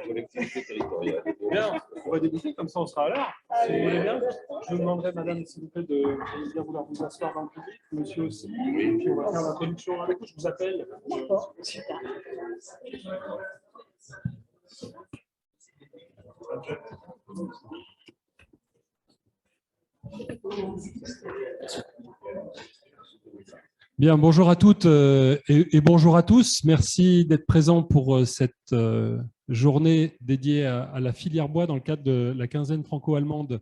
collectivité territoriale. Bien, on va débuter, comme ça on sera à l'heure. Si vous voulez bien, je vous demanderai, madame, s'il vous plaît, de bien vouloir vous asseoir dans le public, monsieur aussi. Et puis on va faire l'introduction avec vous. Je vous appelle. Bien, bonjour à toutes et bonjour à tous. Merci d'être présents pour cette journée dédiée à la filière bois dans le cadre de la quinzaine franco-allemande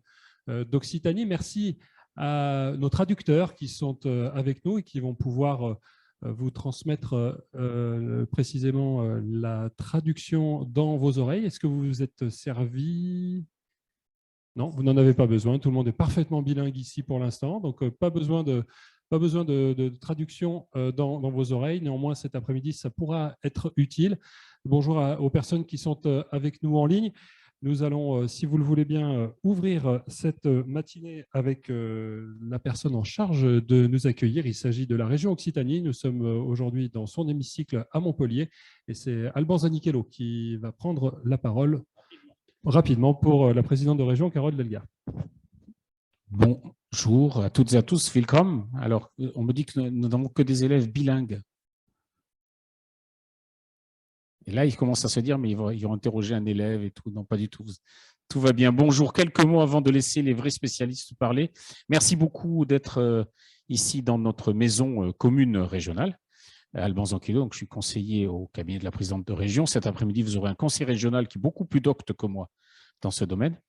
d'Occitanie. Merci à nos traducteurs qui sont avec nous et qui vont pouvoir vous transmettre précisément la traduction dans vos oreilles. Est-ce que vous vous êtes servi ? Non, vous n'en avez pas besoin. Tout le monde est parfaitement bilingue ici pour l'instant, donc pas besoin de traduction dans vos oreilles. Néanmoins, cet après-midi, ça pourra être utile. Bonjour aux personnes qui sont avec nous en ligne. Nous allons, si vous le voulez bien, ouvrir cette matinée avec la personne en charge de nous accueillir. Il s'agit de la région Occitanie. Nous sommes aujourd'hui dans son hémicycle à Montpellier et c'est Alban Zanichello qui va prendre la parole rapidement pour la présidente de région, Carole Delga. Bonjour à toutes et à tous, welcome. Alors, on me dit que nous n'avons que des élèves bilingues. Et là, ils commencent à se dire, mais ils vont interroger un élève et tout. Non, pas du tout. Tout va bien. Bonjour, quelques mots avant de laisser les vrais spécialistes parler. Merci beaucoup d'être ici dans notre maison commune régionale, Alban Zanichello. Donc, je suis conseiller au cabinet de la présidente de région. Cet après-midi, vous aurez un conseiller régional qui est beaucoup plus docte que moi dans ce domaine.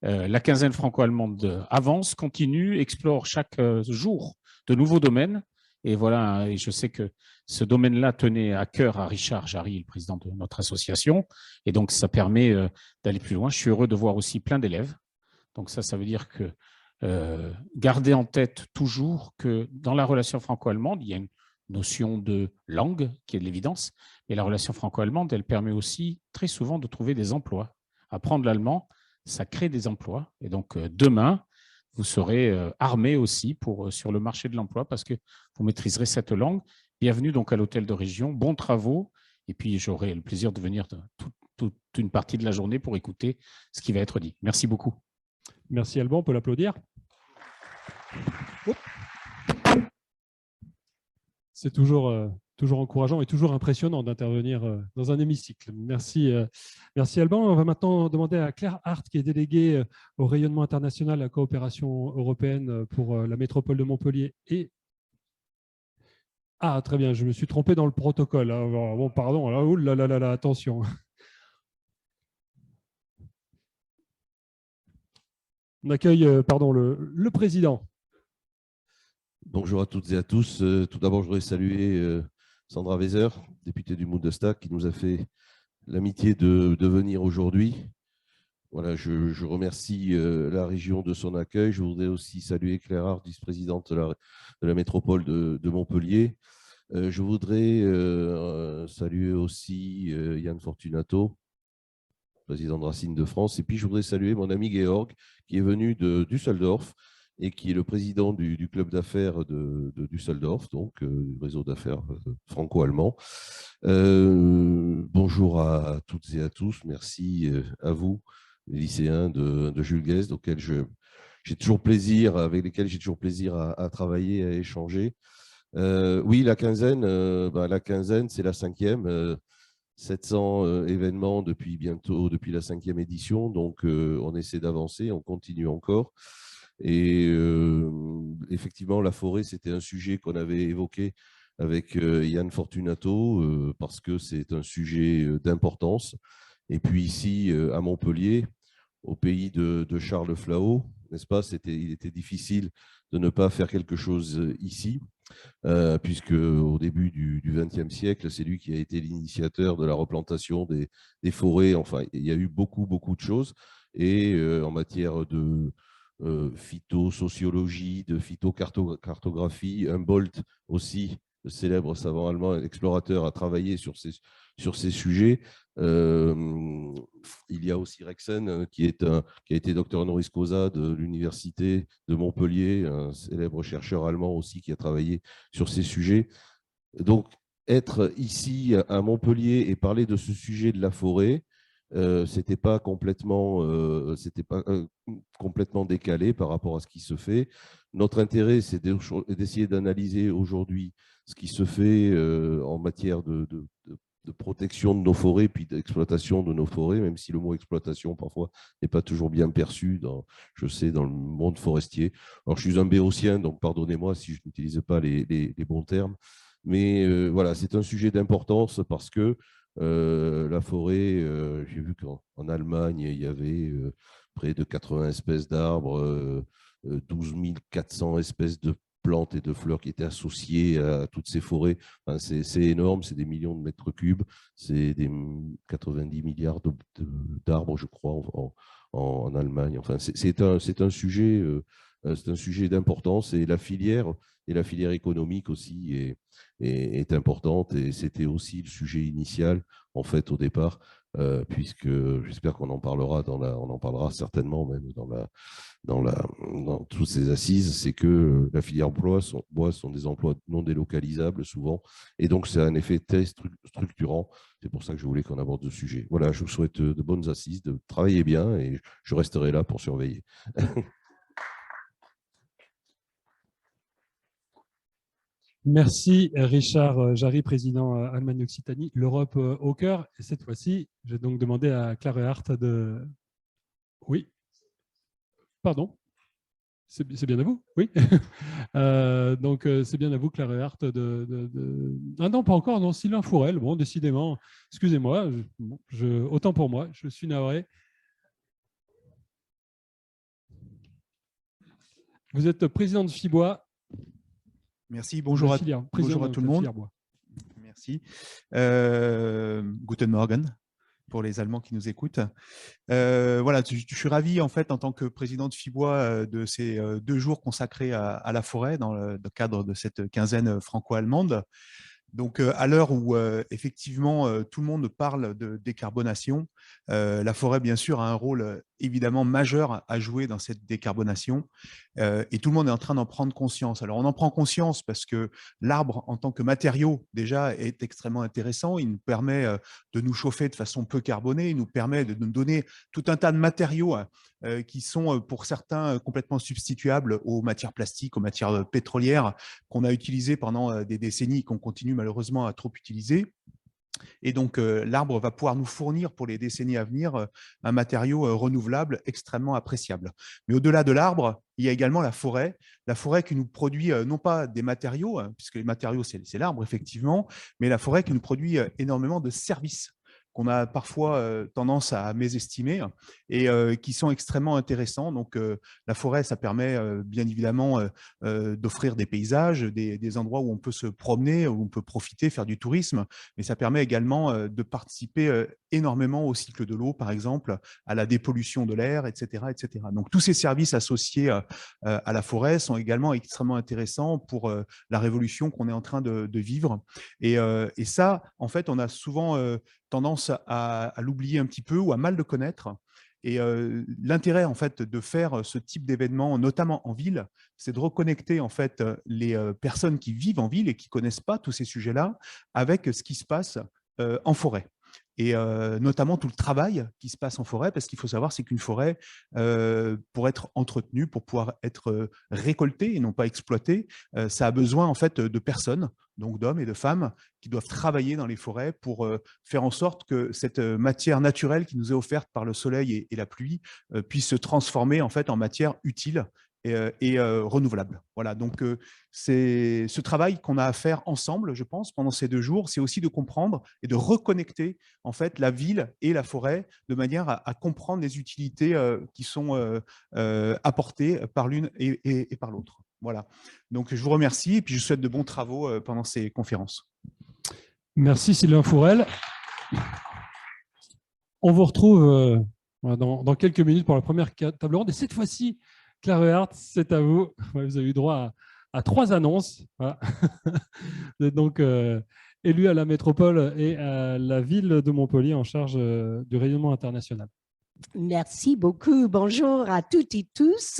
La quinzaine franco-allemande avance, continue, explore chaque jour de nouveaux domaines. Et voilà, et je sais que ce domaine-là tenait à cœur à Richard Jarry, le président de notre association. Et donc, ça permet d'aller plus loin. Je suis heureux de voir aussi plein d'élèves. Donc ça veut dire que gardez en tête toujours que dans la relation franco-allemande, il y a une notion de langue qui est de l'évidence. Et la relation franco-allemande, elle permet aussi très souvent de trouver des emplois. Apprendre l'allemand, ça crée des emplois. Et donc, demain, vous serez armés aussi sur le marché de l'emploi parce que vous maîtriserez cette langue. Bienvenue donc à l'hôtel de région. Bons travaux. Et puis, j'aurai le plaisir de venir toute une partie de la journée pour écouter ce qui va être dit. Merci beaucoup. Merci Alban, on peut l'applaudir. C'est toujours encourageant et toujours impressionnant d'intervenir dans un hémicycle. Merci Alban. On va maintenant demander à Claire Hart, qui est déléguée au rayonnement international à la coopération européenne pour la métropole de Montpellier. Ah, très bien, je me suis trompé dans le protocole. Bon, pardon, là, oh là là là, attention. On accueille le président. Bonjour à toutes et à tous. Tout d'abord, je voudrais saluer Sandra Weser, députée du Bundestag, qui nous a fait l'amitié de venir aujourd'hui. Voilà, je remercie la région de son accueil. Je voudrais aussi saluer Claire Hart, vice-présidente de la métropole de Montpellier. Je voudrais saluer aussi Yann Fortunato, président de Racine de France. Et puis, je voudrais saluer mon ami Georg, qui est venu de Düsseldorf et qui est le président du club d'affaires de Düsseldorf, donc du réseau d'affaires franco-allemand. Bonjour à toutes et à tous. Merci à vous, les lycéens de Jules Guesde, avec lesquels j'ai toujours plaisir à travailler, à échanger. Oui, la quinzaine, c'est la 5e. 700 événements depuis la 5e édition, donc on essaie d'avancer, on continue encore. Et effectivement, la forêt, c'était un sujet qu'on avait évoqué avec Yann Fortunato, parce que c'est un sujet d'importance. Et puis ici, à Montpellier, au pays de Charles Flahault, n'est-ce pas, il était difficile de ne pas faire quelque chose ici, puisque au début du XXe siècle, c'est lui qui a été l'initiateur de la replantation des forêts. Enfin, il y a eu beaucoup de choses. Et en matière de phytosociologie, de phytocartographie, Humboldt aussi, le célèbre savant allemand explorateur, a travaillé sur ces sujets. Il y a aussi Rexen, qui a été docteur honoris causa de l'université de Montpellier, un célèbre chercheur allemand aussi qui a travaillé sur ces sujets. Donc, être ici à Montpellier et parler de ce sujet de la forêt, c'était pas complètement décalé par rapport à ce qui se fait. Notre intérêt, c'est d'essayer d'analyser aujourd'hui ce qui se fait en matière de protection de nos forêts, puis d'exploitation de nos forêts, même si le mot exploitation, parfois, n'est pas toujours bien perçu, je sais, dans le monde forestier. Alors, je suis un béotien, donc pardonnez-moi si je n'utilise pas les bons termes. Mais voilà, c'est un sujet d'importance parce que la forêt, j'ai vu qu'en Allemagne, il y avait près de 80 espèces d'arbres, 12 400 espèces de plantes et de fleurs qui étaient associées à toutes ces forêts. Enfin, c'est énorme, c'est des millions de mètres cubes, c'est des 90 milliards d'arbres, je crois, en Allemagne. Enfin, c'est un sujet d'importance et la filière économique aussi est importante et c'était aussi le sujet initial en fait au départ, puisque j'espère qu'on en parlera on en parlera certainement même dans toutes ces assises, c'est que la filière bois sont des emplois non délocalisables souvent, et donc c'est un effet très structurant. C'est pour ça que je voulais qu'on aborde ce sujet. Voilà, je vous souhaite de bonnes assises, de travailler bien, et je resterai là pour surveiller. Merci Richard Jarry, président Allemagne Occitanie, l'Europe au cœur. Et cette fois-ci, j'ai donc demandé à Claire Hart de... Oui. Pardon. C'est bien à vous. Oui. Donc c'est bien à vous, Claire Hart. Ah non, pas encore. Non, Sylvain Fourel. Bon, décidément. Excusez-moi. Autant pour moi. Je suis navré. Vous êtes président de Fibois. Merci, bonjour à tout le monde. Merci. Guten Morgen pour les Allemands qui nous écoutent. Voilà, je suis ravi en fait en tant que président de Fibois de ces 2 jours consacrés à la forêt dans le cadre de cette quinzaine franco-allemande. Donc, à l'heure où effectivement tout le monde parle de décarbonation, la forêt, bien sûr, a un rôle évidemment majeur à jouer dans cette décarbonation et tout le monde est en train d'en prendre conscience. Alors, on en prend conscience parce que l'arbre, en tant que matériau, déjà, est extrêmement intéressant. Il nous permet de nous chauffer de façon peu carbonée. Il nous permet de nous donner tout un tas de matériaux qui sont, pour certains, complètement substituables aux matières plastiques, aux matières pétrolières qu'on a utilisées pendant des décennies, qu'on continue malheureusement à trop utiliser. Et donc, l'arbre va pouvoir nous fournir pour les décennies à venir un matériau renouvelable extrêmement appréciable. Mais au-delà de l'arbre, il y a également la forêt qui nous produit non pas des matériaux, puisque les matériaux, c'est l'arbre, effectivement, mais la forêt qui nous produit énormément de services qu'on a parfois tendance à mésestimer et qui sont extrêmement intéressants. Donc, la forêt, ça permet bien évidemment d'offrir des paysages, des endroits où on peut se promener, où on peut profiter, faire du tourisme, mais ça permet également de participer énormément au cycle de l'eau, par exemple, à la dépollution de l'air, etc., etc. Donc, tous ces services associés à la forêt sont également extrêmement intéressants pour la révolution qu'on est en train de vivre. Et ça, en fait, on a souvent tendance à l'oublier un petit peu ou à mal le connaître. Et l'intérêt en fait de faire ce type d'événement, notamment en ville, c'est de reconnecter en fait les personnes qui vivent en ville et qui connaissent pas tous ces sujets-là avec ce qui se passe en forêt. Et notamment tout le travail qui se passe en forêt, parce qu'il faut savoir, c'est qu'une forêt, pour être entretenue, pour pouvoir être récoltée et non pas exploitée, ça a besoin en fait de personnes, donc d'hommes et de femmes, qui doivent travailler dans les forêts pour faire en sorte que cette matière naturelle qui nous est offerte par le soleil et la pluie puisse se transformer en fait en matière utile et renouvelable. Voilà, donc c'est ce travail qu'on a à faire ensemble, je pense, pendant ces 2 jours, c'est aussi de comprendre et de reconnecter en fait la ville et la forêt de manière à comprendre les utilités qui sont apportées par l'une et par l'autre. Voilà, donc je vous remercie et puis je vous souhaite de bons travaux pendant ces conférences. Merci Sylvain Fourel. On vous retrouve dans quelques minutes pour la première table ronde. Et cette fois-ci, Claire Hart, c'est à vous. Vous avez eu droit à 3 annonces. Voilà. Vous êtes donc élu à la métropole et à la ville de Montpellier en charge du rayonnement international. Merci beaucoup. Bonjour à toutes et tous.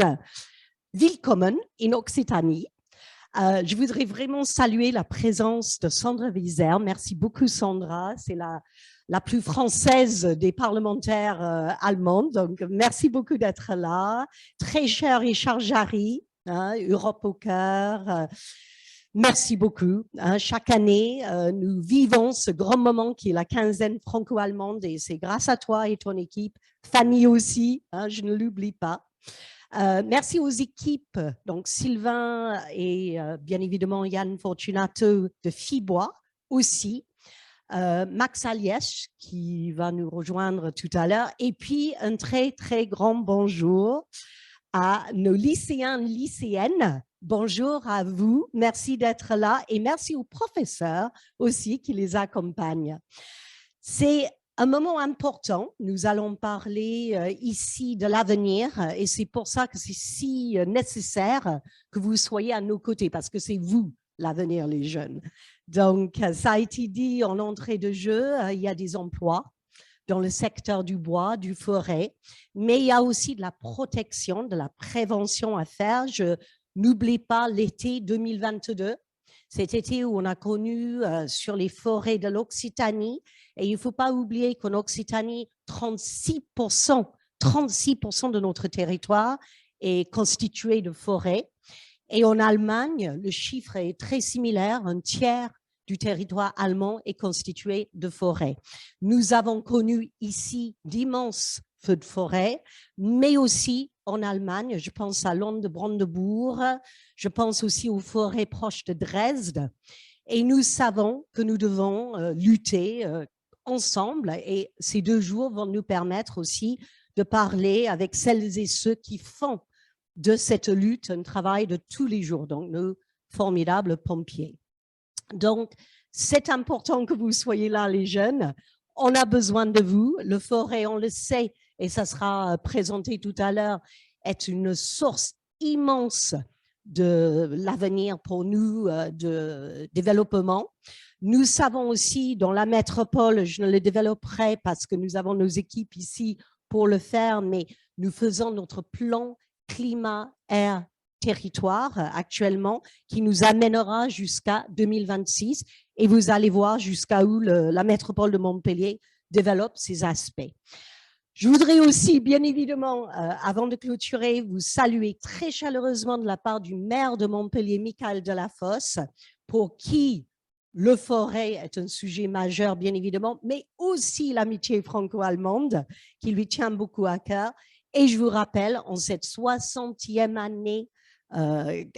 Willkommen in Occitanie. Je voudrais vraiment saluer la présence de Sandra Wieser. Merci beaucoup, Sandra. C'est la la plus française des parlementaires allemandes. Donc, merci beaucoup d'être là. Très cher Richard Jarry, hein, Europe au cœur. Merci beaucoup. Hein, chaque année, nous vivons ce grand moment qui est la quinzaine franco-allemande et c'est grâce à toi et ton équipe. Fanny aussi, hein, je ne l'oublie pas. Merci aux équipes, donc Sylvain et bien évidemment Yann Fortunato de Fibois aussi. Max Alièche qui va nous rejoindre tout à l'heure. Et puis, un très, très grand bonjour à nos lycéens et lycéennes. Bonjour à vous. Merci d'être là et merci aux professeurs aussi qui les accompagnent. C'est un moment important. Nous allons parler ici de l'avenir et c'est pour ça que c'est si nécessaire que vous soyez à nos côtés parce que c'est vous l'avenir, les jeunes. Donc, ça a été dit en entrée de jeu, il y a des emplois dans le secteur du bois, du forêt, mais il y a aussi de la protection, de la prévention à faire. Je n'oublie pas l'été 2022, cet été où on a connu sur les forêts de l'Occitanie, et il ne faut pas oublier qu'en Occitanie, 36% de notre territoire est constitué de forêts. Et en Allemagne, le chiffre est très similaire, un tiers du territoire allemand est constitué de forêts. Nous avons connu ici d'immenses feux de forêt, mais aussi en Allemagne, je pense à Land de Brandebourg, je pense aussi aux forêts proches de Dresde, et nous savons que nous devons lutter ensemble, et ces 2 jours vont nous permettre aussi de parler avec celles et ceux qui font de cette lutte un travail de tous les jours, donc nos formidables pompiers. Donc, c'est important que vous soyez là, les jeunes. On a besoin de vous. Le forêt, on le sait, et ça sera présenté tout à l'heure, est une source immense de l'avenir pour nous de développement. Nous savons aussi, dans la métropole, je ne le développerai parce que nous avons nos équipes ici pour le faire, mais nous faisons notre plan climat, air, territoire actuellement qui nous amènera jusqu'à 2026 et vous allez voir jusqu'à où la métropole de Montpellier développe ces aspects. Je voudrais aussi, bien évidemment, avant de clôturer, vous saluer très chaleureusement de la part du maire de Montpellier, Michael Delafosse, pour qui le forêt est un sujet majeur, bien évidemment, mais aussi l'amitié franco-allemande qui lui tient beaucoup à cœur. Et je vous rappelle, en cette 60e année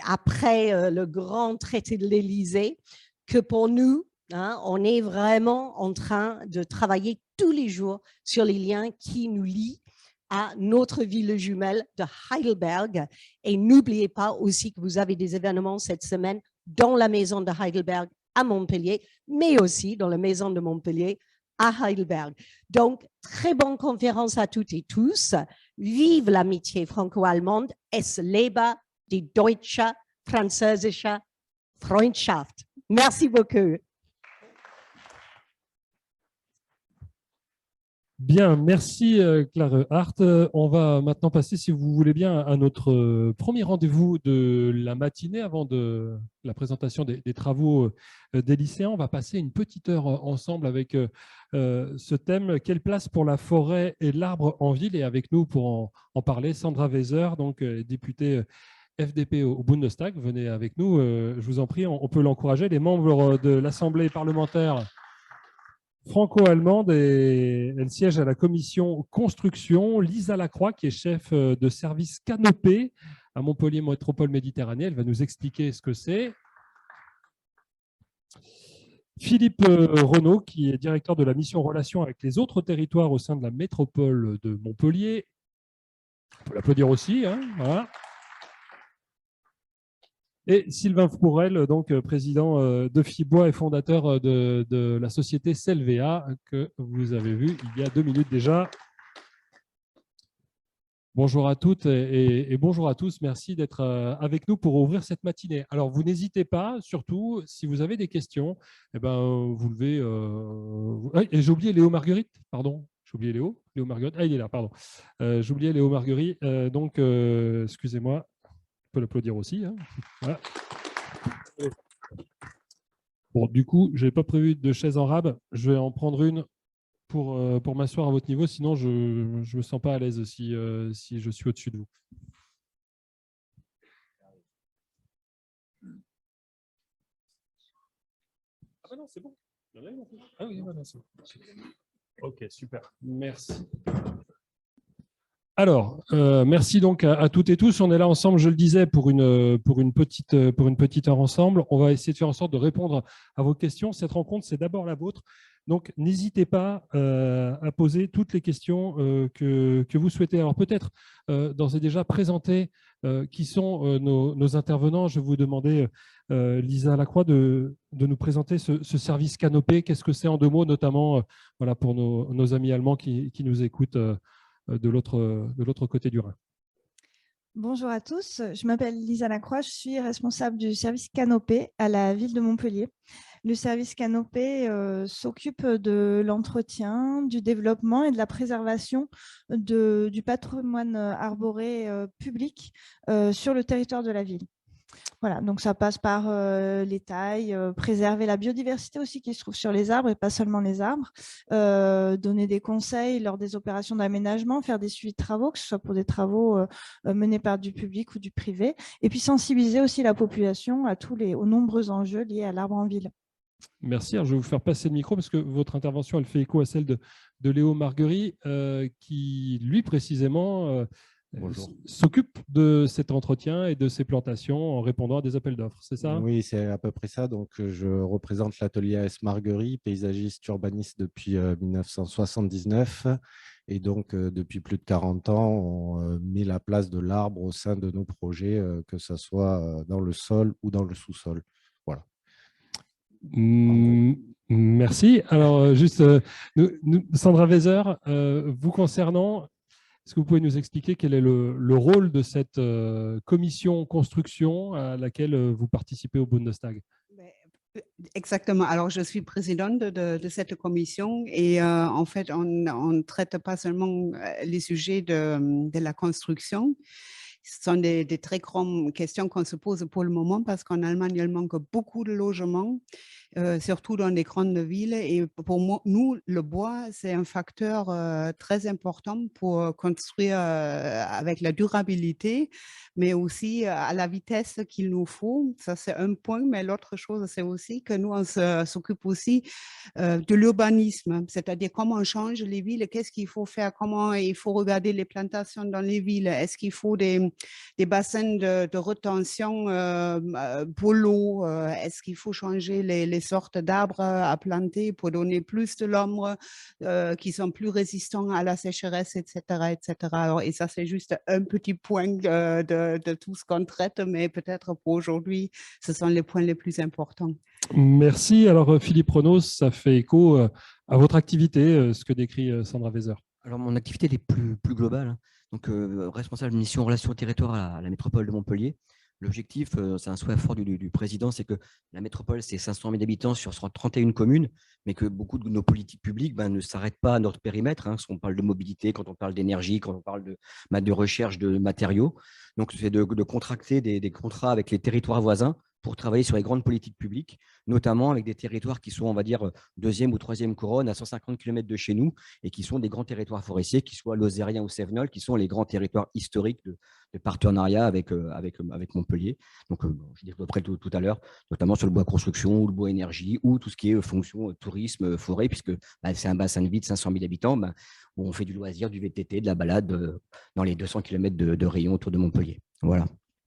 après le grand traité de l'Élysée, que pour nous, hein, on est vraiment en train de travailler tous les jours sur les liens qui nous lient à notre ville jumelle de Heidelberg. Et n'oubliez pas aussi que vous avez des événements cette semaine dans la maison de Heidelberg à Montpellier, mais aussi dans la maison de Montpellier à Heidelberg. Donc, très bonne conférence à toutes et tous. Vive l'amitié franco-allemande. Es lebe die deutsche-französische Freundschaft. Merci beaucoup. Bien, merci Claire Hart. On va maintenant passer, si vous voulez bien, à notre premier rendez-vous de la matinée avant de la présentation des travaux des lycéens. On va passer une petite heure ensemble avec ce thème « Quelle place pour la forêt et l'arbre en ville ?» Et avec nous pour en parler, Sandra Weser, donc députée FDP au Bundestag. Venez avec nous, je vous en prie, on peut l'encourager. Les membres de l'Assemblée parlementaire franco-allemande et elle siège à la commission construction. Lisa Lacroix, qui est chef de service canopée à Montpellier Métropole Méditerranée, elle va nous expliquer ce que c'est. Philippe Renaud, qui est directeur de la mission Relations avec les autres territoires au sein de la métropole de Montpellier. On peut l'applaudir aussi. Hein, voilà. Et Sylvain Frourel, donc président de Fibois et fondateur de la société Selvéa, que vous avez vu il y a 2 minutes déjà. Bonjour à toutes et bonjour à tous. Merci d'être avec nous pour ouvrir cette matinée. Alors, vous n'hésitez pas, surtout, si vous avez des questions, eh ben, vous levez… Et j'ai oublié Léo Marguerite, pardon. J'ai oublié Léo Marguerite. Ah, il est là, pardon. J'ai oublié Léo Marguerite. Donc, excusez-moi. On peut l'applaudir aussi. Hein. Voilà. Bon, du coup, je n'ai pas prévu de chaise en rab. Je vais en prendre une pour m'asseoir à votre niveau, sinon je ne me sens pas à l'aise si je suis au-dessus de vous. Ah bah non, c'est bon. Ah oui, voilà, c'est bon. Ok, super. Merci. Alors, merci donc à toutes et tous. On est là ensemble, je le disais, pour une petite heure ensemble. On va essayer de faire en sorte de répondre à vos questions. Cette rencontre, c'est d'abord la vôtre. Donc, n'hésitez pas à poser toutes les questions que vous souhaitez. Alors, peut-être d'ores et déjà présenter qui sont nos intervenants. Je vais vous demander, Lisa Lacroix, de nous présenter ce service Canopé. Qu'est-ce que c'est en 2 mots, notamment voilà, pour nos amis allemands qui nous écoutent de l'autre côté du Rhin. Bonjour à tous, je m'appelle Lisa Lacroix, je suis responsable du service Canopé à la ville de Montpellier. Le service Canopé s'occupe de l'entretien, du développement et de la préservation du patrimoine arboré public sur le territoire de la ville. Voilà, donc ça passe par les tailles, préserver la biodiversité aussi qui se trouve sur les arbres et pas seulement les arbres, donner des conseils lors des opérations d'aménagement, faire des suivis de travaux, que ce soit pour des travaux menés par du public ou du privé, et puis sensibiliser aussi la population aux nombreux enjeux liés à l'arbre en ville. Merci. Alors, je vais vous faire passer le micro parce que votre intervention, elle fait écho à celle de Léo Marguerie, qui, lui, précisément, s'occupe de cet entretien et de ces plantations en répondant à des appels d'offres. C'est ça? Oui, c'est à peu près ça. Donc, je représente l'atelier AS Marguerie, paysagiste urbaniste depuis 1979. Et donc, depuis plus de 40 ans, on met la place de l'arbre au sein de nos projets, que ce soit dans le sol ou dans le sous-sol. Voilà. Merci. Alors, juste, Sandra Weser, vous concernant, est-ce que vous pouvez nous expliquer quel est le rôle de cette commission construction à laquelle vous participez au Bundestag? Exactement. Alors, je suis présidente de cette commission et en fait, on ne traite pas seulement les sujets de la construction. Ce sont des très grandes questions qu'on se pose pour le moment parce qu'en Allemagne, il manque beaucoup de logements, surtout dans les grandes villes. Et pour nous, le bois, c'est un facteur très important pour construire avec la durabilité, mais aussi à la vitesse qu'il nous faut. Ça, c'est un point. Mais l'autre chose, c'est aussi que nous, on s'occupe aussi de l'urbanisme, c'est-à-dire comment on change les villes, qu'est-ce qu'il faut faire, comment il faut regarder les plantations dans les villes, est-ce qu'il faut des bassins de rétention pour l'eau, est-ce qu'il faut changer les sortes d'arbres à planter pour donner plus de l'ombre, qui sont plus résistants à la sécheresse, etc. etc. Alors, et ça, c'est juste un petit point de tout ce qu'on traite, mais peut-être pour aujourd'hui, ce sont les points les plus importants. Merci. Alors, Philippe Renaud, ça fait écho à votre activité, ce que décrit Sandra Weser. Alors, mon activité elle est plus globale. Hein. Donc, responsable de mission relations au territoire à la métropole de Montpellier. L'objectif, c'est un souhait fort du président, c'est que la métropole, c'est 500 000 habitants sur 31 communes, mais que beaucoup de nos politiques publiques ne s'arrêtent pas à notre périmètre. Hein, quand on parle de mobilité, quand on parle d'énergie, quand on parle de recherche de matériaux. Donc, c'est de contracter des contrats avec les territoires voisins pour travailler sur les grandes politiques publiques, notamment avec des territoires qui sont, on va dire, deuxième ou troisième couronne à 150 km de chez nous et qui sont des grands territoires forestiers, qui soient Lozérien ou Cévenol, qui sont les grands territoires historiques de partenariat avec Montpellier. Donc, je dis à peu près tout à l'heure, notamment sur le bois construction ou le bois énergie ou tout ce qui est fonction tourisme, forêt, puisque c'est un bassin de vie de 500 000 habitants où on fait du loisir, du VTT, de la balade dans les 200 km de rayon autour de Montpellier. Voilà.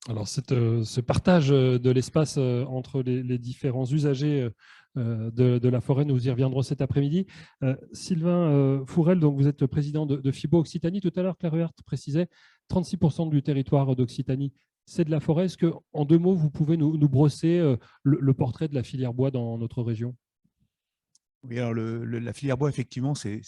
Alors, ce partage de l'espace entre les différents usagers de la forêt, nous y reviendrons cet après-midi. Sylvain Fourel, donc vous êtes président de FIBO Occitanie. Tout à l'heure, Claire Huert précisait 36% du territoire d'Occitanie, c'est de la forêt. Est-ce qu'en 2 mots, vous pouvez nous brosser le portrait de la filière bois dans notre région? Oui, alors la filière bois, effectivement, c'est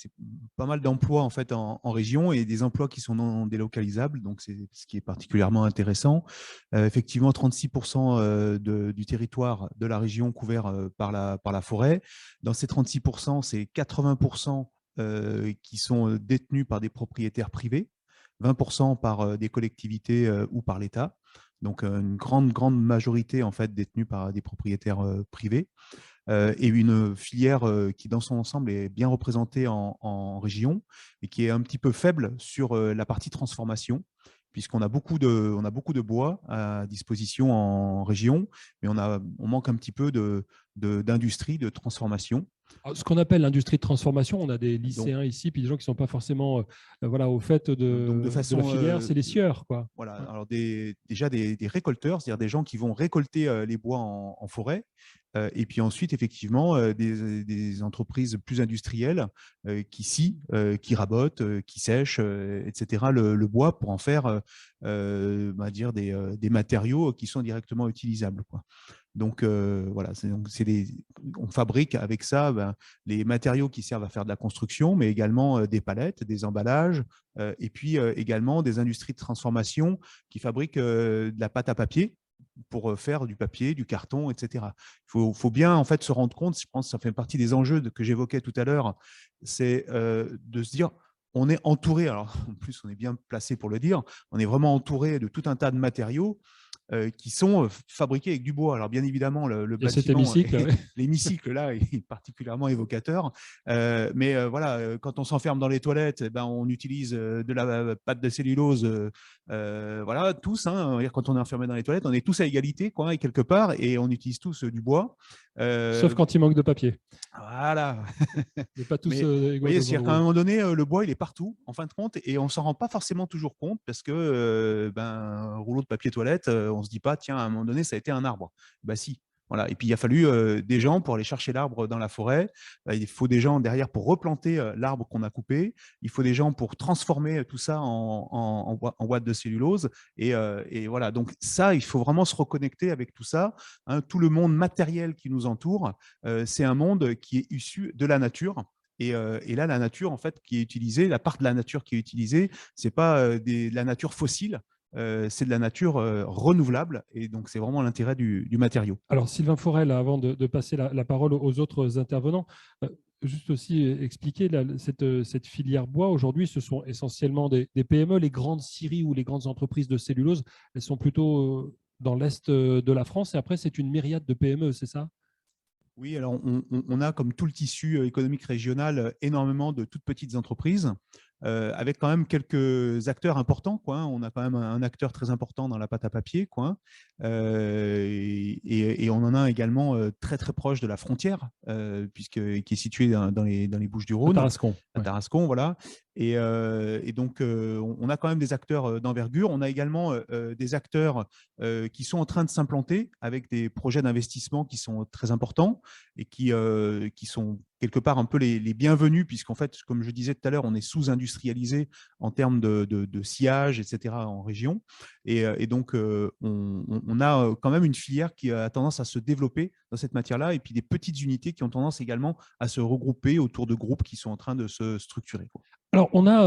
pas mal d'emplois en fait en région et des emplois qui sont non délocalisables, donc c'est ce qui est particulièrement intéressant. Effectivement, 36% du territoire de la région couvert par la forêt. Dans ces 36%, c'est 80% qui sont détenus par des propriétaires privés, 20% par des collectivités ou par l'État. Donc, une grande majorité en fait détenue par des propriétaires privés. et une filière qui, dans son ensemble, est bien représentée en région et qui est un petit peu faible sur la partie transformation, puisqu'on a beaucoup de bois à disposition en région, mais on manque un petit peu d'industrie, de transformation. Alors, ce qu'on appelle l'industrie de transformation, on a des lycéens ici, puis des gens qui ne sont pas forcément voilà, au fait de la filière, c'est les sieurs, quoi. Voilà, alors déjà des récolteurs, c'est-à-dire des gens qui vont récolter les bois en forêt, et puis ensuite, effectivement, des entreprises plus industrielles qui scient, qui rabotent, qui sèchent, etc., le bois pour en faire on va dire des matériaux qui sont directement utilisables, quoi. Donc, voilà, on fabrique avec ça les matériaux qui servent à faire de la construction, mais également des palettes, des emballages, et puis également des industries de transformation qui fabriquent de la pâte à papier pour faire du papier, du carton, etc. Il faut bien en fait se rendre compte, je pense que ça fait partie des enjeux que j'évoquais tout à l'heure, c'est de se dire, on est entouré, alors en plus on est bien placé pour le dire, on est vraiment entouré de tout un tas de matériaux qui sont fabriqués avec du bois. Alors bien évidemment, le bâtiment, l'hémicycle là est particulièrement évocateur, mais voilà, quand on s'enferme dans les toilettes, on utilise de la pâte de cellulose, voilà, tous, hein, quand on est enfermé dans les toilettes, on est tous à égalité, quoi, et quelque part, et on utilise tous du bois. Sauf quand il manque de papier. Voilà. Mais pas tous vous voyez, c'est-à-dire qu'à un moment donné, le bois, il est partout, en fin de compte, et on ne s'en rend pas forcément toujours compte parce que un rouleau de papier toilette, on ne se dit pas, tiens, à un moment donné, ça a été un arbre. Bah si. Voilà. Et puis, il a fallu des gens pour aller chercher l'arbre dans la forêt. Il faut des gens derrière pour replanter l'arbre qu'on a coupé. Il faut des gens pour transformer tout ça en boîte de cellulose. Et voilà. Donc, ça, il faut vraiment se reconnecter avec tout ça. Hein. Tout le monde matériel qui nous entoure, c'est un monde qui est issu de la nature. Et là, la nature, en fait, qui est utilisée, la part de la nature qui est utilisée, ce n'est pas de la nature fossile, c'est de la nature renouvelable. Et donc, c'est vraiment l'intérêt du matériau. Alors, Sylvain Forel, avant de passer la parole aux autres intervenants, juste aussi expliquer cette filière bois. Aujourd'hui, ce sont essentiellement des PME. Les grandes scieries ou les grandes entreprises de cellulose, elles sont plutôt dans l'Est de la France. Et après, c'est une myriade de PME, c'est ça ? Oui, alors on a, comme tout le tissu économique régional, énormément de toutes petites entreprises, avec quand même quelques acteurs importants, quoi. On a quand même un acteur très important dans la pâte à papier, quoi. Et on en a également très très proche de la frontière, qui est situé dans les Bouches-du-Rhône. À Tarascon, voilà. Et donc, on a quand même des acteurs d'envergure. On a également des acteurs qui sont en train de s'implanter avec des projets d'investissement qui sont très importants et qui sont quelque part un peu les bienvenus, puisqu'en fait, comme je disais tout à l'heure, on est sous-industrialisé en termes de sillage, etc. en région. Et donc, on a quand même une filière qui a tendance à se développer dans cette matière-là, et puis des petites unités qui ont tendance également à se regrouper autour de groupes qui sont en train de se structurer, quoi. Alors, on a,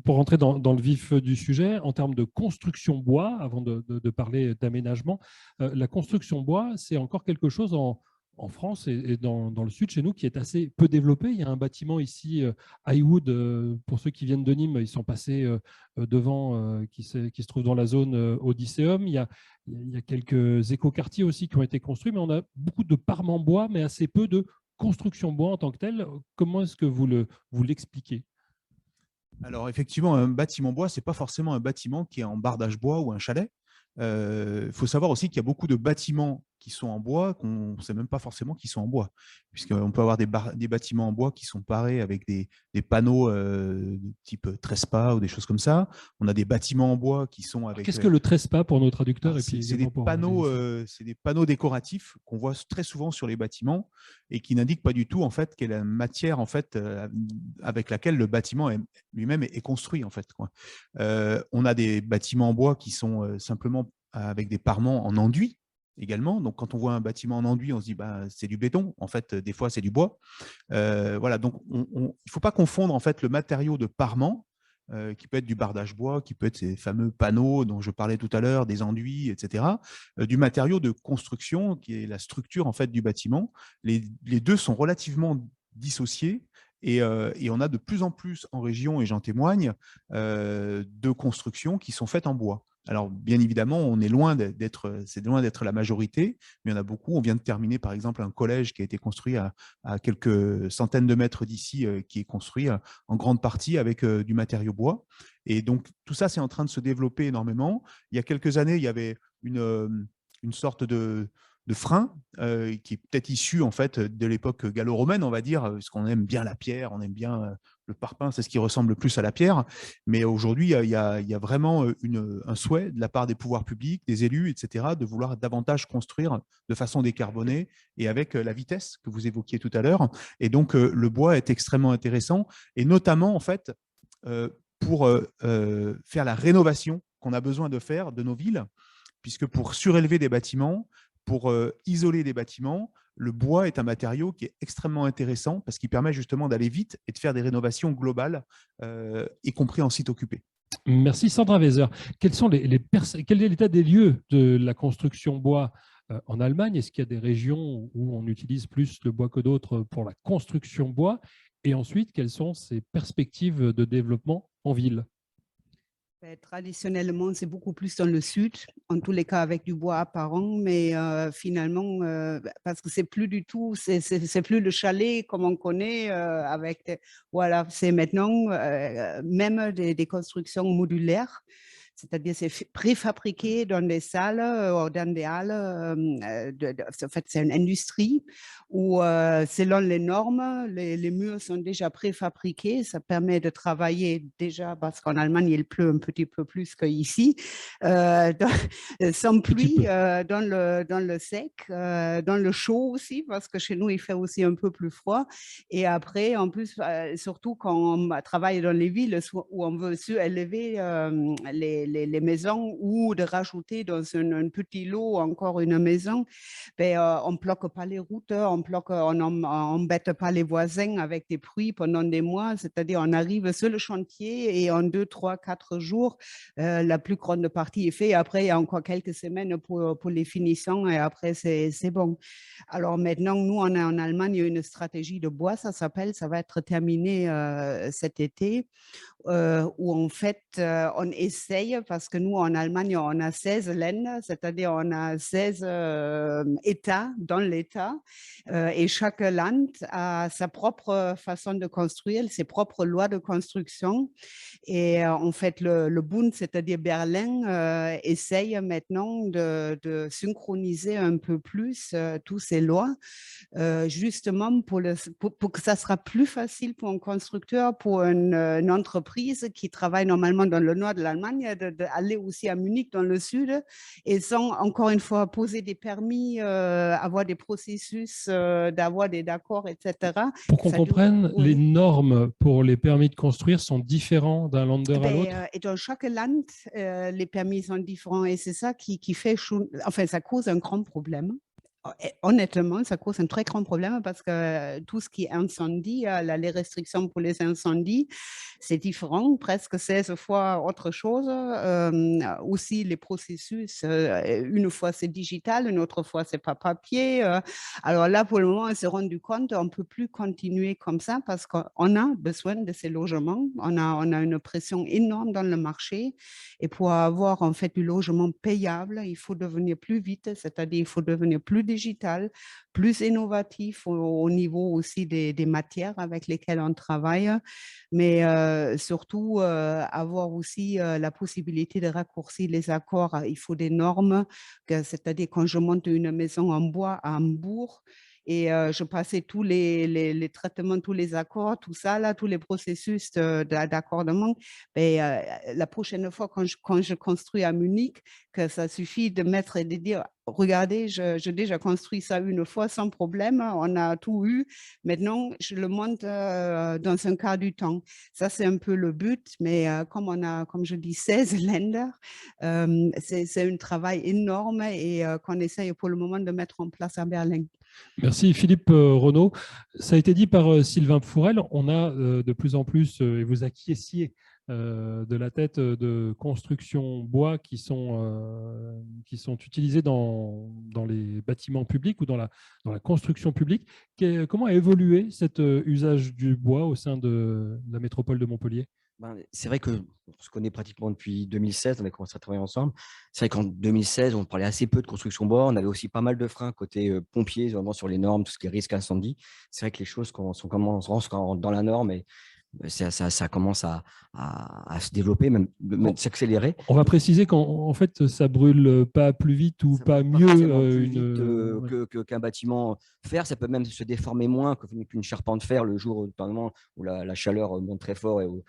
pour rentrer dans le vif du sujet, en termes de construction bois, avant de parler d'aménagement, la construction bois, c'est encore quelque chose en France et dans le sud chez nous qui est assez peu développé. Il y a un bâtiment ici, Highwood, pour ceux qui viennent de Nîmes, ils sont passés devant, qui se trouve dans la zone Odysseum. Il y a quelques écoquartiers aussi qui ont été construits, mais on a beaucoup de parements en bois, mais assez peu de construction bois en tant que telle. Comment est-ce que vous l'expliquez ? Alors effectivement, un bâtiment bois, ce n'est pas forcément un bâtiment qui est en bardage bois ou un chalet. Faut savoir aussi qu'il y a beaucoup de bâtiments qui sont en bois qu'on ne sait même pas forcément qu'ils sont en bois, puisqu'on peut avoir des bâtiments en bois qui sont parés avec des panneaux type Trespa ou des choses comme ça. On a des bâtiments en bois qui sont avec… Qu'est-ce que le Trespa pour nos traducteurs? C'est des panneaux décoratifs qu'on voit très souvent sur les bâtiments et qui n'indiquent pas du tout en fait quelle est la matière en fait, avec laquelle le bâtiment lui-même est construit, en fait, quoi. On a des bâtiments en bois qui sont simplement avec des parements en enduit également. Donc, quand on voit un bâtiment en enduit, on se dit c'est du béton. En fait, des fois, c'est du bois. Voilà. Donc, il ne faut pas confondre en fait le matériau de parement, qui peut être du bardage bois, qui peut être ces fameux panneaux dont je parlais tout à l'heure, des enduits, etc., du matériau de construction qui est la structure en fait du bâtiment. Les deux sont relativement dissociés. Et on a de plus en plus en région, et j'en témoigne, de constructions qui sont faites en bois. Alors, bien évidemment, on est loin c'est loin d'être la majorité, mais il y en a beaucoup. On vient de terminer, par exemple, un collège qui a été construit à quelques centaines de mètres d'ici, qui est construit en grande partie avec du matériau bois. Et donc, tout ça, c'est en train de se développer énormément. Il y a quelques années, il y avait une sorte de frein qui est peut-être issu en fait de l'époque gallo-romaine, on va dire, parce qu'on aime bien la pierre, on aime bien le parpaing, c'est ce qui ressemble le plus à la pierre. Mais aujourd'hui, il y a vraiment un souhait de la part des pouvoirs publics, des élus, etc., de vouloir davantage construire de façon décarbonée et avec la vitesse que vous évoquiez tout à l'heure. Et donc, le bois est extrêmement intéressant, et notamment, en fait, pour faire la rénovation qu'on a besoin de faire de nos villes, puisque pour surélever des bâtiments, pour isoler des bâtiments, le bois est un matériau qui est extrêmement intéressant parce qu'il permet justement d'aller vite et de faire des rénovations globales, y compris en site occupé. Merci Sandra Weser. Quel est l'état des lieux de la construction bois en Allemagne? Est-ce qu'il y a des régions où on utilise plus le bois que d'autres pour la construction bois? Et ensuite, quelles sont ces perspectives de développement en ville? Traditionnellement, c'est beaucoup plus dans le sud, en tous les cas avec du bois apparent, mais finalement, parce que c'est plus du tout, c'est plus le chalet comme on connaît, voilà, c'est maintenant même des constructions modulaires. C'est-à-dire c'est préfabriqué dans des salles ou dans des halles. En fait, c'est une industrie où, selon les normes, les murs sont déjà préfabriqués. Ça permet de travailler déjà, parce qu'en Allemagne, il pleut un petit peu plus qu'ici, sans pluie, dans le sec, dans le chaud aussi, parce que chez nous, il fait aussi un peu plus froid. Et après, en plus, surtout quand on travaille dans les villes où on veut surélever les maisons ou de rajouter dans un petit lot encore une maison, on ne bloque pas les routes, on n'embête pas les voisins avec des bruits pendant des mois. C'est-à-dire on arrive sur le chantier et en 2, 3, 4 jours, la plus grande partie est faite. Après, il y a encore quelques semaines pour les finitions et après, c'est bon. Alors maintenant, nous, on a en Allemagne, il y a une stratégie de bois, ça va être terminé cet été. Où en fait, on essaye, parce que nous, en Allemagne, on a 16 Länder, c'est-à-dire on a 16 États dans l'État, et chaque land a sa propre façon de construire, ses propres lois de construction. Et en fait, le Bund, c'est-à-dire Berlin, essaye maintenant de synchroniser un peu plus toutes ces lois, justement pour que ça sera plus facile pour un constructeur, pour une entreprise qui travaille normalement dans le nord de l'Allemagne, d'aller aussi à Munich dans le sud, et sans, encore une fois, poser des permis, avoir des processus, d'avoir des accords, etc. Pour qu'on comprenne, les normes pour les permis de construire sont différents d'un Länder à l'autre? Et dans chaque land, les permis sont différents, et c'est ça qui fait, enfin, ça cause un grand problème. Honnêtement, ça cause un très grand problème parce que tout ce qui est incendie, les restrictions pour les incendies, c'est différent, presque 16 fois autre chose. Aussi, les processus, une fois c'est digital, une autre fois c'est pas papier. Alors là, pour le moment, on s'est rendu compte qu'on ne peut plus continuer comme ça parce qu'on a besoin de ces logements. On a une pression énorme dans le marché, et pour avoir en fait du logement payable, il faut devenir plus vite, c'est-à-dire il faut devenir plus digital, plus innovatif au niveau aussi des matières avec lesquelles on travaille, mais surtout avoir aussi la possibilité de raccourcir les accords. Il faut des normes, c'est-à-dire quand je monte une maison en bois à Hambourg, et je passais tous les traitements, tous les accords, tout ça, là, tous les processus d'accordement. La prochaine fois, quand je construis à Munich, que ça suffit de mettre et de dire, regardez, j'ai déjà construit ça une fois sans problème, on a tout eu. Maintenant, je le monte dans un quart du temps. Ça, c'est un peu le but, mais comme on a, comme je dis, 16 Länder, c'est un travail énorme et qu'on essaye pour le moment de mettre en place à Berlin. Merci Philippe Renaud. Ça a été dit par Sylvain Pfourel, on a de plus en plus, et vous acquiesciez de la tête de construction bois qui sont utilisées dans les bâtiments publics ou dans la construction publique. Comment a évolué cet usage du bois au sein de la métropole de Montpellier? C'est vrai qu'on se connaît pratiquement depuis 2016, on a commencé à travailler ensemble. C'est vrai qu'en 2016, on parlait assez peu de construction bois. On avait aussi pas mal de freins côté pompiers, vraiment sur les normes, tout ce qui est risque incendie. C'est vrai que les choses commencent dans la norme et ça commence à se développer, même s'accélérer. On va préciser qu'en fait, ça brûle pas plus vite ou pas mieux qu'un bâtiment fer. Ça peut même se déformer moins qu'une charpente fer le jour où la chaleur monte très fort et où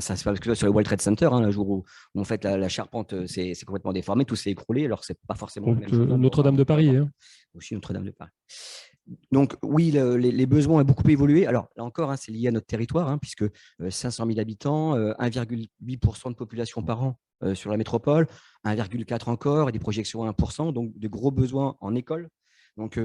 ça se passe sur le World Trade Center, le jour où en fait la charpente c'est complètement déformé, tout s'est écroulé. Alors c'est pas forcément Notre-Dame de Paris. Aussi Notre-Dame de Paris. Donc oui, les besoins ont beaucoup évolué. Alors là encore, c'est lié à notre territoire, puisque 500 000 habitants, 1,8% de population par an sur la métropole, 1,4 encore, et des projections à 1%, donc de gros besoins en école. Donc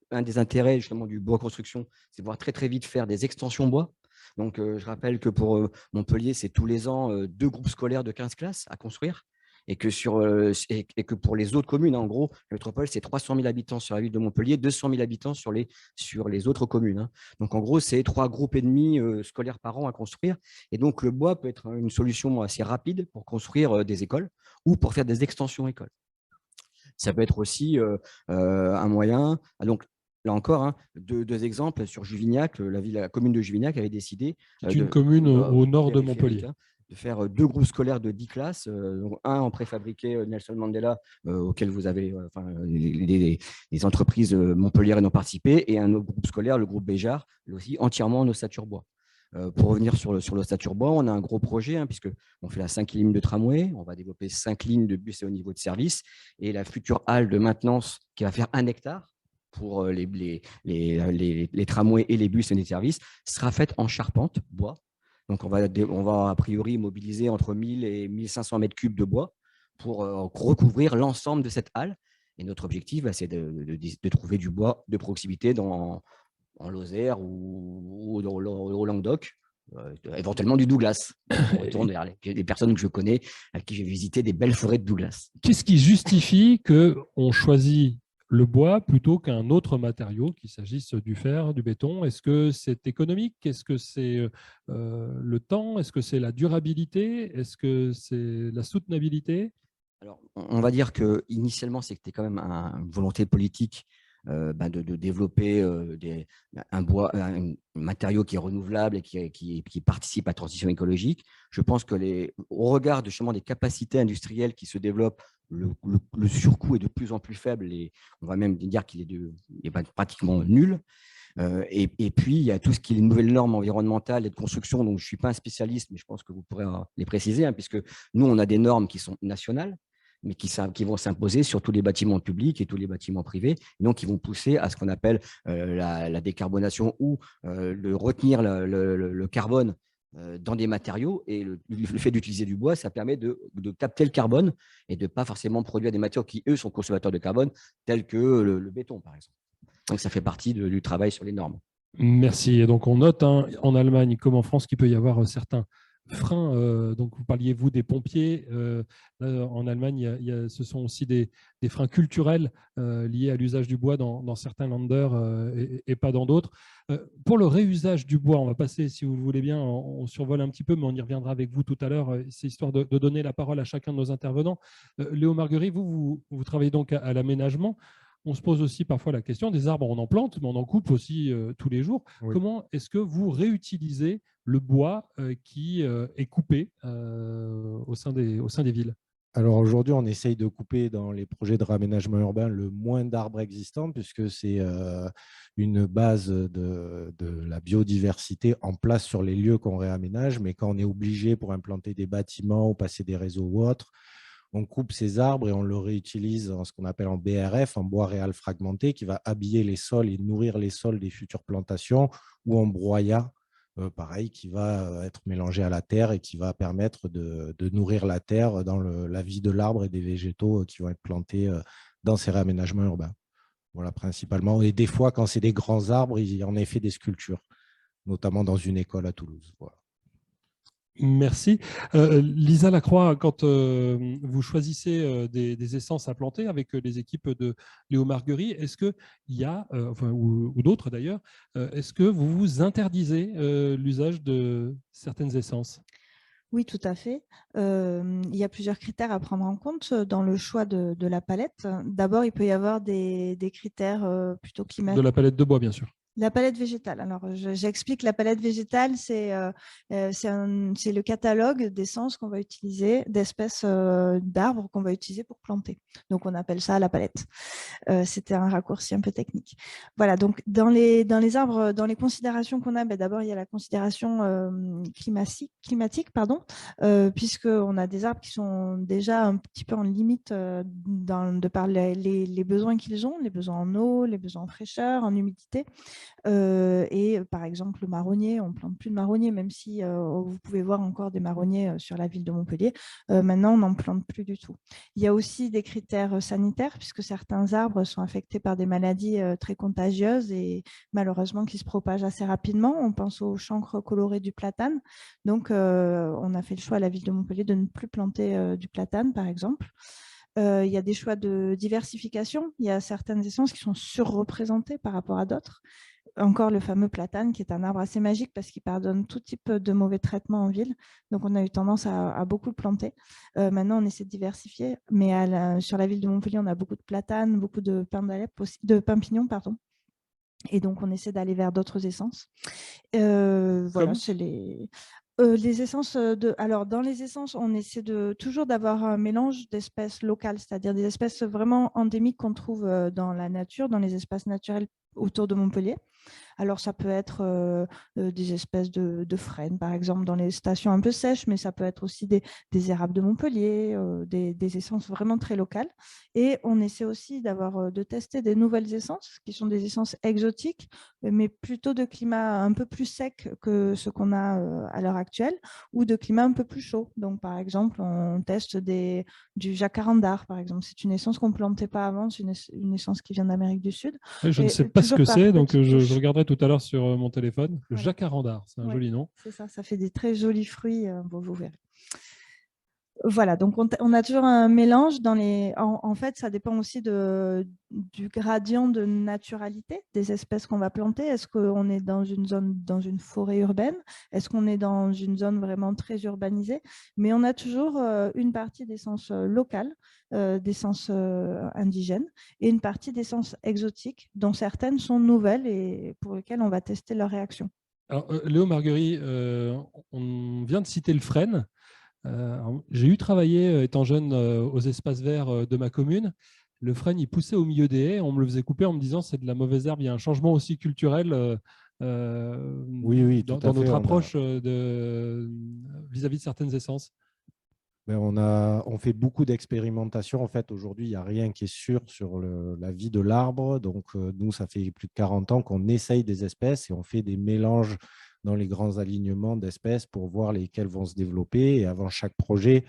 un des intérêts justement du bois construction, c'est de pouvoir très très vite faire des extensions bois. Donc je rappelle que pour Montpellier, c'est tous les ans 2 groupes scolaires de 15 classes à construire. Et que pour les autres communes, en gros, la métropole, c'est 300 000 habitants sur la ville de Montpellier, 200 000 habitants sur les autres communes. Donc, en gros, c'est 3 groupes et demi scolaires par an à construire. Et donc, le bois peut être une solution assez rapide pour construire des écoles ou pour faire des extensions écoles. Ça peut être aussi un moyen. Donc, là encore, deux exemples sur Juvignac. La commune de Juvignac avait décidé… C'est une commune au nord de Montpellier. De faire 2 groupes scolaires de 10 classes, donc un en préfabriqué Nelson Mandela, auquel vous avez les entreprises montpelliéraines ont participé, et un autre groupe scolaire, le groupe Béjart, là aussi entièrement en ossature bois. Pour revenir sur l'ossature bois, on a un gros projet, puisqu'on fait la 5e ligne de tramway, on va développer 5 lignes de bus et haut niveau de service, et la future halle de maintenance qui va faire 1 hectare pour les tramways et les bus et les services sera faite en charpente bois. Donc, on va a priori mobiliser entre 1000 et 1500 mètres cubes de bois pour recouvrir l'ensemble de cette halle. Et notre objectif, c'est de trouver du bois de proximité en Lozère ou au Languedoc, éventuellement du Douglas. On retourne vers les personnes que je connais, avec qui j'ai visité des belles forêts de Douglas. Qu'est-ce qui justifie qu'on choisit le bois plutôt qu'un autre matériau, qu'il s'agisse du fer, du béton? Est-ce que c'est économique? Est-ce que c'est le temps? Est-ce que c'est la durabilité? Est-ce que c'est la soutenabilité? Alors, on va dire qu'initialement, c'était quand même une volonté politique de développer un matériau qui est renouvelable et qui participe à la transition écologique. Je pense que au regard justement des capacités industrielles qui se développent, le surcoût est de plus en plus faible et on va même dire qu'il est pratiquement nul. Et puis, il y a tout ce qui est les nouvelles normes environnementales et de construction. Donc, je ne suis pas un spécialiste, mais je pense que vous pourrez les préciser, puisque nous, on a des normes qui sont nationales, mais qui vont s'imposer sur tous les bâtiments publics et tous les bâtiments privés. Et donc, ils vont pousser à ce qu'on appelle la décarbonation ou retenir le carbone dans des matériaux. Et le fait d'utiliser du bois, ça permet de capter le carbone et de ne pas forcément produire des matériaux qui, eux, sont consommateurs de carbone, tels que le béton, par exemple. Donc, ça fait partie du travail sur les normes. Merci. Et donc, on note en Allemagne comme en France qu'il peut y avoir certains freins. Donc, vous parliez, vous, des pompiers. En Allemagne, ce sont aussi des freins culturels liés à l'usage du bois dans certains Länder et pas dans d'autres. Pour le réusage du bois, on va passer, si vous le voulez bien, on survole un petit peu, mais on y reviendra avec vous tout à l'heure. C'est histoire de donner la parole à chacun de nos intervenants. Léo Marguerie, vous travaillez donc à l'aménagement. On se pose aussi parfois la question, des arbres, on en plante, mais on en coupe aussi tous les jours. Oui. Comment est-ce que vous réutilisez le bois qui est coupé au sein des villes? Alors aujourd'hui, on essaye de couper dans les projets de réaménagement urbain le moins d'arbres existants, puisque c'est une base de la biodiversité en place sur les lieux qu'on réaménage. Mais quand on est obligé pour implanter des bâtiments ou passer des réseaux ou autres, on coupe ces arbres et on le réutilise en ce qu'on appelle en BRF, en bois réel fragmenté, qui va habiller les sols et nourrir les sols des futures plantations, ou en broyat, pareil, qui va être mélangé à la terre et qui va permettre de nourrir la terre dans la vie de l'arbre et des végétaux qui vont être plantés dans ces réaménagements urbains. Voilà, principalement. Et des fois, quand c'est des grands arbres, il y en a fait des sculptures, notamment dans une école à Toulouse. Voilà. Merci. Lisa Lacroix, quand vous choisissez des essences à planter avec les équipes de Léo Marguerie, est-ce qu'il y a, ou d'autres d'ailleurs, est-ce que vous vous interdisez l'usage de certaines essences? Oui, tout à fait. Il y a plusieurs critères à prendre en compte dans le choix de la palette. D'abord, il peut y avoir des critères plutôt De climatiques. la palette de bois, bien sûr. La palette végétale. Alors, j'explique. La palette végétale, c'est le catalogue d'essences qu'on va utiliser, d'espèces d'arbres qu'on va utiliser pour planter. Donc, on appelle ça la palette. C'était un raccourci un peu technique. Voilà, donc dans les arbres, dans les considérations qu'on a, d'abord, il y a la considération climatique, pardon, puisqu'on a des arbres qui sont déjà un petit peu en limite de par les besoins qu'ils ont, les besoins en eau, les besoins en fraîcheur, en humidité. Et par exemple, le marronnier, on ne plante plus de marronnier, même si vous pouvez voir encore des marronniers sur la ville de Montpellier. Maintenant, on n'en plante plus du tout. Il y a aussi des critères sanitaires, puisque certains arbres sont affectés par des maladies très contagieuses et malheureusement qui se propagent assez rapidement. On pense au chancre coloré du platane. Donc, on a fait le choix à la ville de Montpellier de ne plus planter du platane, par exemple. Il y a des choix de diversification. Il y a certaines essences qui sont surreprésentées par rapport à d'autres. Encore le fameux platane, qui est un arbre assez magique parce qu'il pardonne tout type de mauvais traitements en ville. Donc, on a eu tendance à beaucoup le planter. Maintenant, on essaie de diversifier. Mais sur la ville de Montpellier, on a beaucoup de platanes, beaucoup de pins d'Alep, de pins pignons, pardon. Et donc, on essaie d'aller vers d'autres essences. Voilà, c'est les essences alors, dans les essences, on essaie toujours d'avoir un mélange d'espèces locales, c'est-à-dire des espèces vraiment endémiques qu'on trouve dans la nature, dans les espaces naturels autour de Montpellier. Alors, ça peut être des espèces de frênes, par exemple, dans les stations un peu sèches, mais ça peut être aussi des érables de Montpellier, des essences vraiment très locales. Et on essaie aussi de tester des nouvelles essences, qui sont des essences exotiques, mais plutôt de climat un peu plus sec que ce qu'on a à l'heure actuelle, ou de climat un peu plus chaud. Donc, par exemple, on teste du jacarandar, par exemple. C'est une essence qu'on ne plantait pas avant, c'est une essence qui vient d'Amérique du Sud. Je ne sais pas ce que c'est, donc je regarderai tout à l'heure sur mon téléphone. Le jacarandar, c'est un joli nom. C'est ça, ça fait des très jolis fruits, vous verrez. Voilà, donc on a toujours un mélange en fait, ça dépend aussi du gradient de naturalité des espèces qu'on va planter. Est-ce qu'on est dans une zone, dans une forêt urbaine? Est-ce qu'on est dans une zone vraiment très urbanisée? Mais on a toujours une partie d'essence locale, d'essence indigène, et une partie d'essence exotique, dont certaines sont nouvelles et pour lesquelles on va tester leur réaction. Alors, Léo Marguerie, on vient de citer le frêne. J'ai eu travaillé, étant jeune, aux espaces verts de ma commune. Le frêne, il poussait au milieu des haies. On me le faisait couper en me disant c'est de la mauvaise herbe. Il y a un changement aussi culturel oui, dans tout à fait, notre approche vis-à-vis de certaines essences. On fait beaucoup d'expérimentations. En fait, aujourd'hui, il n'y a rien qui est sûr sur la vie de l'arbre. Donc, nous, ça fait plus de 40 ans qu'on essaye des espèces et on fait des mélanges dans les grands alignements d'espèces pour voir lesquelles vont se développer. Et avant chaque projet,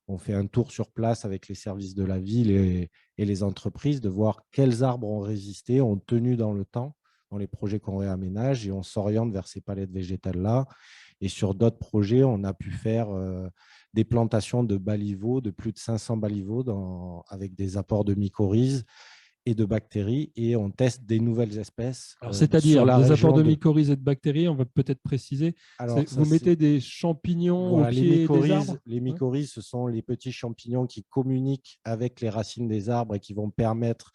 on fait un tour sur place avec les services de la ville et les entreprises de voir quels arbres ont résisté, ont tenu dans le temps, dans les projets qu'on réaménage, et on s'oriente vers ces palettes végétales-là. Et sur d'autres projets, on a pu faire des plantations de baliveaux, de plus de 500 baliveaux avec des apports de mycorhizes et de bactéries, et on teste des nouvelles espèces. C'est-à-dire des apports de mycorhizes et de bactéries, on va peut-être préciser. Alors, vous mettez des champignons au pied des arbres? Les mycorhizes, ce sont les petits champignons qui communiquent avec les racines des arbres et qui vont permettre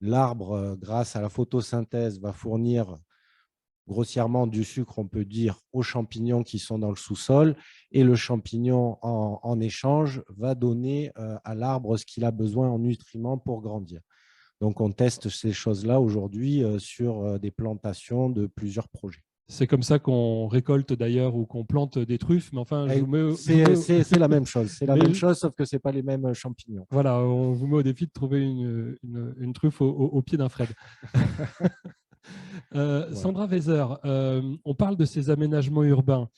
l'arbre, grâce à la photosynthèse, va fournir grossièrement du sucre, on peut dire, aux champignons qui sont dans le sous-sol, et le champignon, en échange, va donner à l'arbre ce qu'il a besoin en nutriments pour grandir. Donc, on teste ces choses-là aujourd'hui sur des plantations de plusieurs projets. C'est comme ça qu'on récolte d'ailleurs ou qu'on plante des truffes, mais enfin, c'est la même chose. C'est la même chose, sauf que ce n'est pas les mêmes champignons. Voilà, on vous met au défi de trouver une truffe au pied d'un Fred. Sandra Weser, on parle de ces aménagements urbains.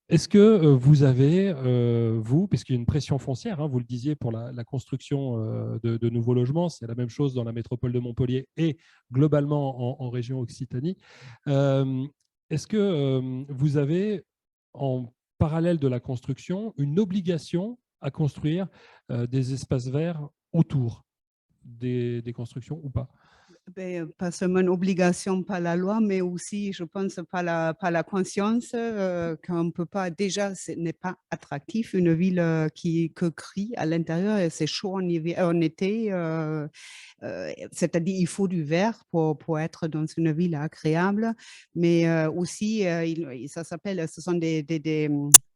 Est-ce que vous avez, puisqu'il y a une pression foncière, vous le disiez, pour la construction de nouveaux logements, c'est la même chose dans la métropole de Montpellier et globalement en région Occitanie, est-ce que vous avez, en parallèle de la construction, une obligation à construire des espaces verts autour des constructions ou pas? pas seulement une obligation par la loi, mais aussi, je pense, par la conscience qu'on ne peut pas, déjà, ce n'est pas attractif, une ville que crie à l'intérieur, et c'est chaud en été, c'est-à-dire il faut du vert pour être dans une ville agréable, mais aussi, ça s'appelle, ce sont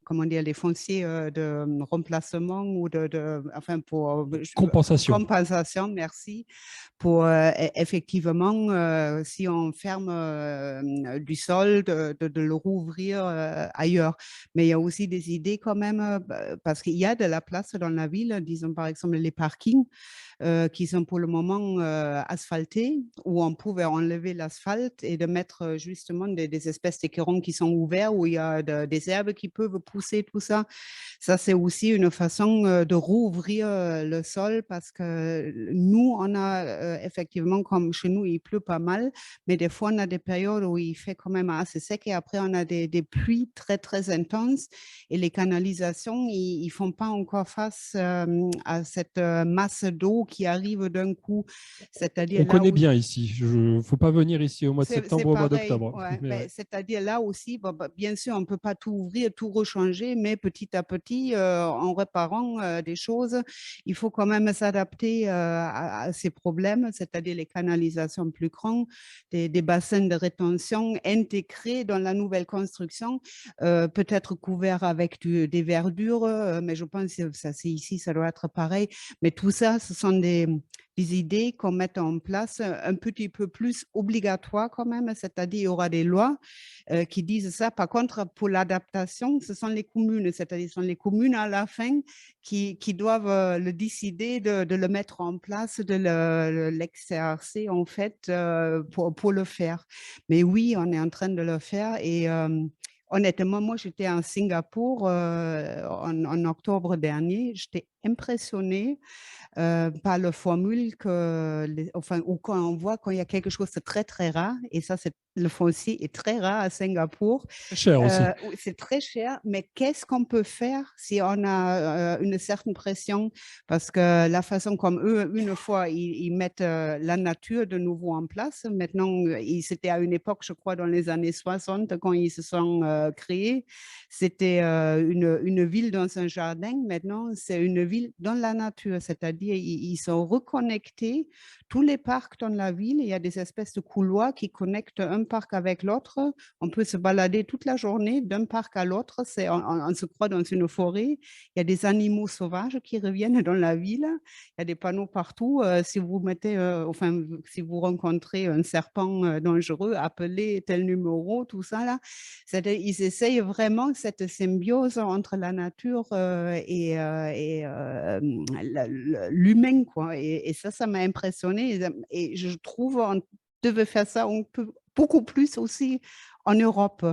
comment dire, les fonciers de remplacement ou enfin pour compensation, merci, pour effectivement, si on ferme du sol, de le rouvrir ailleurs. Mais il y a aussi des idées quand même, parce qu'il y a de la place dans la ville, disons par exemple les parkings, qui sont pour le moment asphaltés, où on pouvait enlever l'asphalte et de mettre justement des espèces d'équerons qui sont ouverts, où il y a des herbes qui peuvent pousser, tout ça. Ça, c'est aussi une façon de rouvrir le sol, parce que nous, on a effectivement, comme chez nous, il pleut pas mal, mais des fois, on a des périodes où il fait quand même assez sec, et après, on a des pluies très, très intenses, et les canalisations, ils ne font pas encore face à cette masse d'eau qui arrive d'un coup. C'est-à-dire on connaît bien ici. Il ne faut pas venir ici au mois de septembre ou au mois d'octobre. Ouais, ouais. C'est-à-dire là aussi, bien sûr, on ne peut pas tout ouvrir, tout rechanger, mais petit à petit, en réparant des choses, il faut quand même s'adapter à ces problèmes, c'est-à-dire les canalisations plus grandes, des bassins de rétention intégrés dans la nouvelle construction, peut-être couverts avec des verdures, mais je pense que ça, ici, ça doit être pareil. Mais tout ça, ce sont des idées qu'on mette en place un petit peu plus obligatoires quand même, c'est-à-dire il y aura des lois qui disent ça. Par contre, pour l'adaptation, ce sont les communes, c'est-à-dire ce sont les communes à la fin qui doivent le décider de le mettre en place, de l'exercer en fait pour le faire. Mais oui, on est en train de le faire, et honnêtement, moi, j'étais à Singapour en octobre dernier. J'étais impressionnée par la formule ou quand on voit quand il y a quelque chose de très, très rare, et ça, le foncier est très rare à Singapour. Très cher aussi. C'est très cher, mais qu'est-ce qu'on peut faire si on a une certaine pression? Parce que la façon comme eux, une fois, ils mettent la nature de nouveau en place. Maintenant, c'était à une époque, je crois, dans les années 60, quand ils se sont créés, c'était une ville dans un jardin. Maintenant, c'est une ville dans la nature, c'est-à-dire ils sont reconnectés. Tous les parcs dans la ville, il y a des espèces de couloirs qui connectent un parc avec l'autre. On peut se balader toute la journée d'un parc à l'autre. On se croit dans une forêt. Il y a des animaux sauvages qui reviennent dans la ville. Il y a des panneaux partout. Si vous si vous rencontrez un serpent dangereux, appelez tel numéro, tout ça là. Ils essayent vraiment cette symbiose entre la nature et l'humain, quoi. Et ça m'a impressionné. Et je trouve qu'on devait faire ça beaucoup plus aussi en Europe,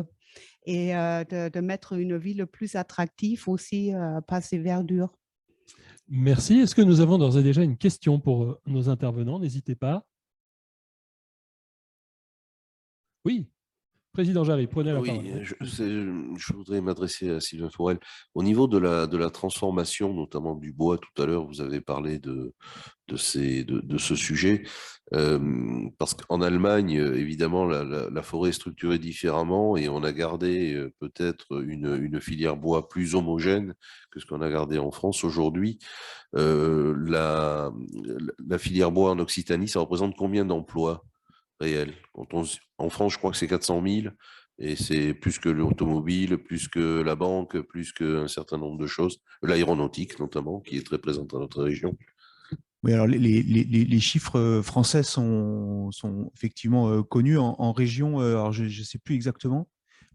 et de mettre une ville plus attractive aussi par ses verdures. Merci. Est-ce que nous avons d'ores et déjà une question pour nos intervenants? N'hésitez pas. Oui. Président Jarry, prenez la parole. Je voudrais m'adresser à Sylvain Forel. Au niveau de la transformation, notamment du bois, tout à l'heure, vous avez parlé de ce sujet, parce qu'en Allemagne, évidemment, la forêt est structurée différemment, et on a gardé peut-être une filière bois plus homogène que ce qu'on a gardé en France aujourd'hui. La filière bois en Occitanie, ça représente combien d'emplois réel? En France, je crois que c'est 400 000, et c'est plus que l'automobile, plus que la banque, plus qu'un certain nombre de choses. L'aéronautique, notamment, qui est très présente dans notre région. Oui, alors les chiffres français sont effectivement connus en région. Alors je ne sais plus exactement.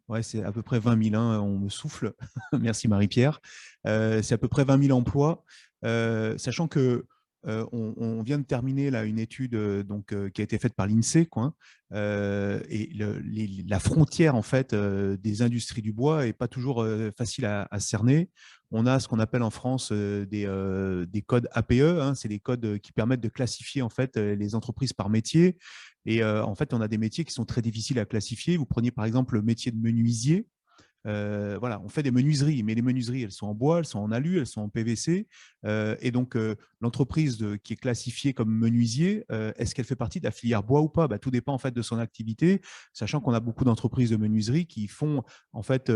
Ouais, c'est à peu près 20 000, hein, on me souffle. Merci Marie-Pierre. C'est à peu près 20 000 emplois, sachant que on vient de terminer là, une étude qui a été faite par l'INSEE, et la frontière en fait, des industries du bois n'est pas toujours facile à cerner. On a ce qu'on appelle en France des codes APE, hein, c'est des codes qui permettent de classifier en fait, les entreprises par métier. Et en fait, on a des métiers qui sont très difficiles à classifier. Vous prenez par exemple le métier de menuisier. Voilà, on fait des menuiseries, mais les menuiseries, elles sont en bois, elles sont en alu, elles sont en PVC. Et donc, l'entreprise qui est classifiée comme menuisier, est-ce qu'elle fait partie de la filière bois ou pas? Tout dépend en fait de son activité, sachant qu'on a beaucoup d'entreprises de menuiserie qui font en fait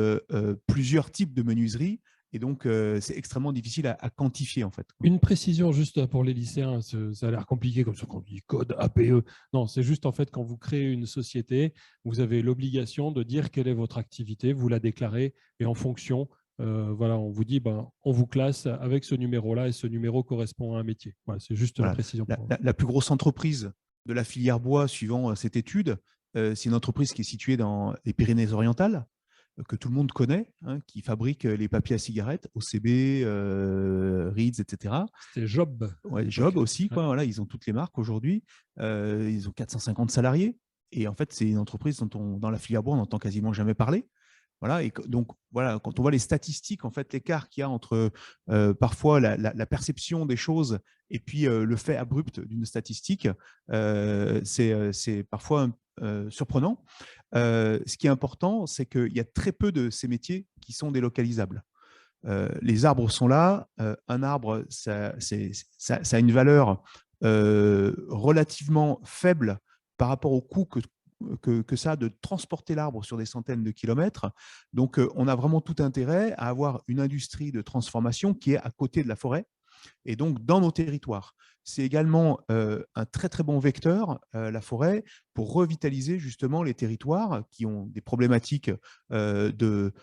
plusieurs types de menuiserie. Et donc, c'est extrêmement difficile à quantifier, en fait. Une précision juste pour les lycéens, ça a l'air compliqué comme ça quand on dit code APE. Non, c'est juste en fait quand vous créez une société, vous avez l'obligation de dire quelle est votre activité, vous la déclarez et en fonction, voilà, on vous dit, on vous classe avec ce numéro-là et ce numéro correspond à un métier. Voilà, c'est juste la précision. La plus grosse entreprise de la filière bois, suivant cette étude, c'est une entreprise qui est située dans les Pyrénées-Orientales, que tout le monde connaît, qui fabrique les papiers à cigarettes, OCB, Reeds, etc. C'est Job. Ouais, Job aussi, quoi. Voilà, ils ont toutes les marques aujourd'hui. Ils ont 450 salariés. Et en fait, c'est une entreprise dont dans la filière bois, on n'entend quasiment jamais parler. Voilà, et donc, voilà, quand on voit les statistiques, en fait, l'écart qu'il y a entre parfois la perception des choses et puis le fait abrupt d'une statistique, c'est parfois surprenant. Ce qui est important, c'est qu'il y a très peu de ces métiers qui sont délocalisables. Les arbres sont là. Un arbre, ça a une valeur relativement faible par rapport au coût que ça a de transporter l'arbre sur des centaines de kilomètres. Donc, on a vraiment tout intérêt à avoir une industrie de transformation qui est à côté de la forêt et donc dans nos territoires. C'est également un très, très bon vecteur, la forêt, pour revitaliser justement les territoires qui ont des problématiques de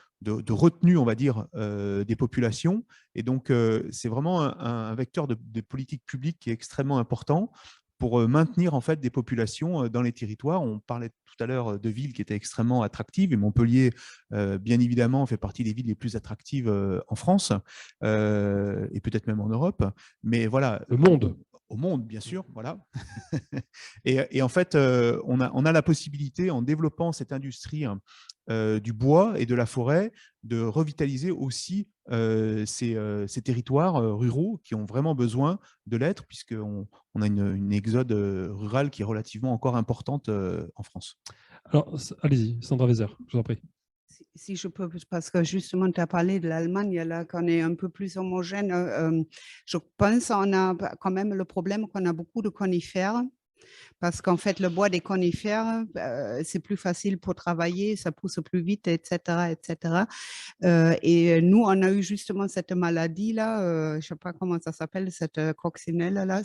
retenue, on va dire, des populations. Et donc, c'est vraiment un vecteur de politique publique qui est extrêmement important pour maintenir en fait des populations dans les territoires. On parlait tout à l'heure de villes qui étaient extrêmement attractives, et Montpellier, bien évidemment, fait partie des villes les plus attractives en France et peut-être même en Europe. Mais voilà, le monde. Au monde, bien sûr, voilà. et en fait, on a la possibilité, en développant cette industrie du bois et de la forêt, de revitaliser aussi ces territoires ruraux qui ont vraiment besoin de l'être, puisqu'on a une exode rurale qui est relativement encore importante en France. Alors, allez-y, Sandra Weser, je vous en prie. Si je peux, parce que justement, tu as parlé de l'Allemagne, là, qu'on est un peu plus homogène. Je pense qu'on a quand même le problème qu'on a beaucoup de conifères, parce qu'en fait, le bois des conifères, c'est plus facile pour travailler, ça pousse plus vite, etc. etc. Et nous, on a eu justement cette maladie-là, je ne sais pas comment ça s'appelle, cette coccinelle-là,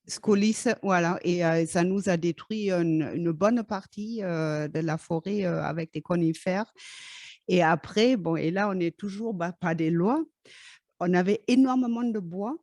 scolis, voilà, et ça nous a détruit une bonne partie de la forêt avec des conifères. Et après, bon, et là, on n'est toujours pas des lois. On avait énormément de bois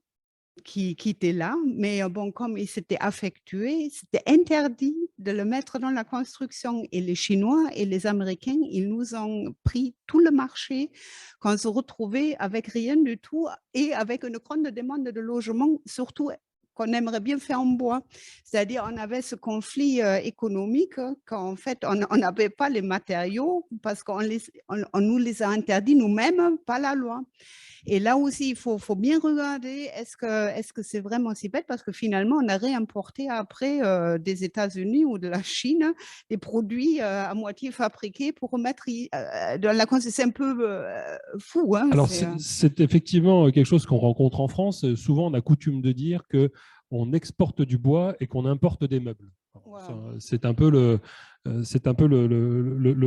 qui était là, mais bon, comme il s'était affectué, c'était interdit de le mettre dans la construction. Et les Chinois et les Américains, ils nous ont pris tout le marché, qu'on se retrouvait avec rien du tout et avec une grande demande de logement, surtout qu'on aimerait bien faire en bois. C'est-à-dire, on avait ce conflit économique qu'en fait, on n'avait pas les matériaux parce qu'on nous les a interdits nous-mêmes, pas la loi. Et là aussi, il faut bien regarder, est-ce que c'est vraiment si bête? Parce que finalement, on a réimporté après des États-Unis ou de la Chine des produits à moitié fabriqués pour remettre dans la conscience. C'est un peu fou. Hein, alors, c'est effectivement quelque chose qu'on rencontre en France. Souvent, on a coutume de dire qu'on exporte du bois et qu'on importe des meubles. Wow. C'est un peu le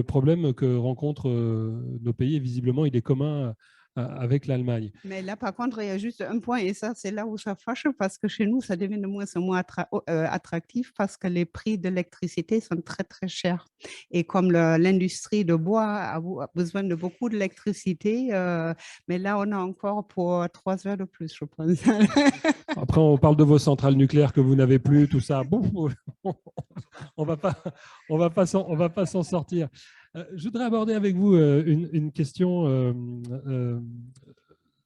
problème que rencontrent nos pays, et visiblement, il est commun avec l'Allemagne. Mais là, par contre, il y a juste un point, et ça, c'est là où ça fâche, parce que chez nous, ça devient de moins en moins attractif, parce que les prix de l'électricité sont très, très chers. Et comme l'industrie de bois a besoin de beaucoup d'électricité, mais là, on a encore pour 3 heures de plus, je pense. Après, on parle de vos centrales nucléaires que vous n'avez plus, tout ça. Bon, on va pas s'en sortir. Je voudrais aborder avec vous une question,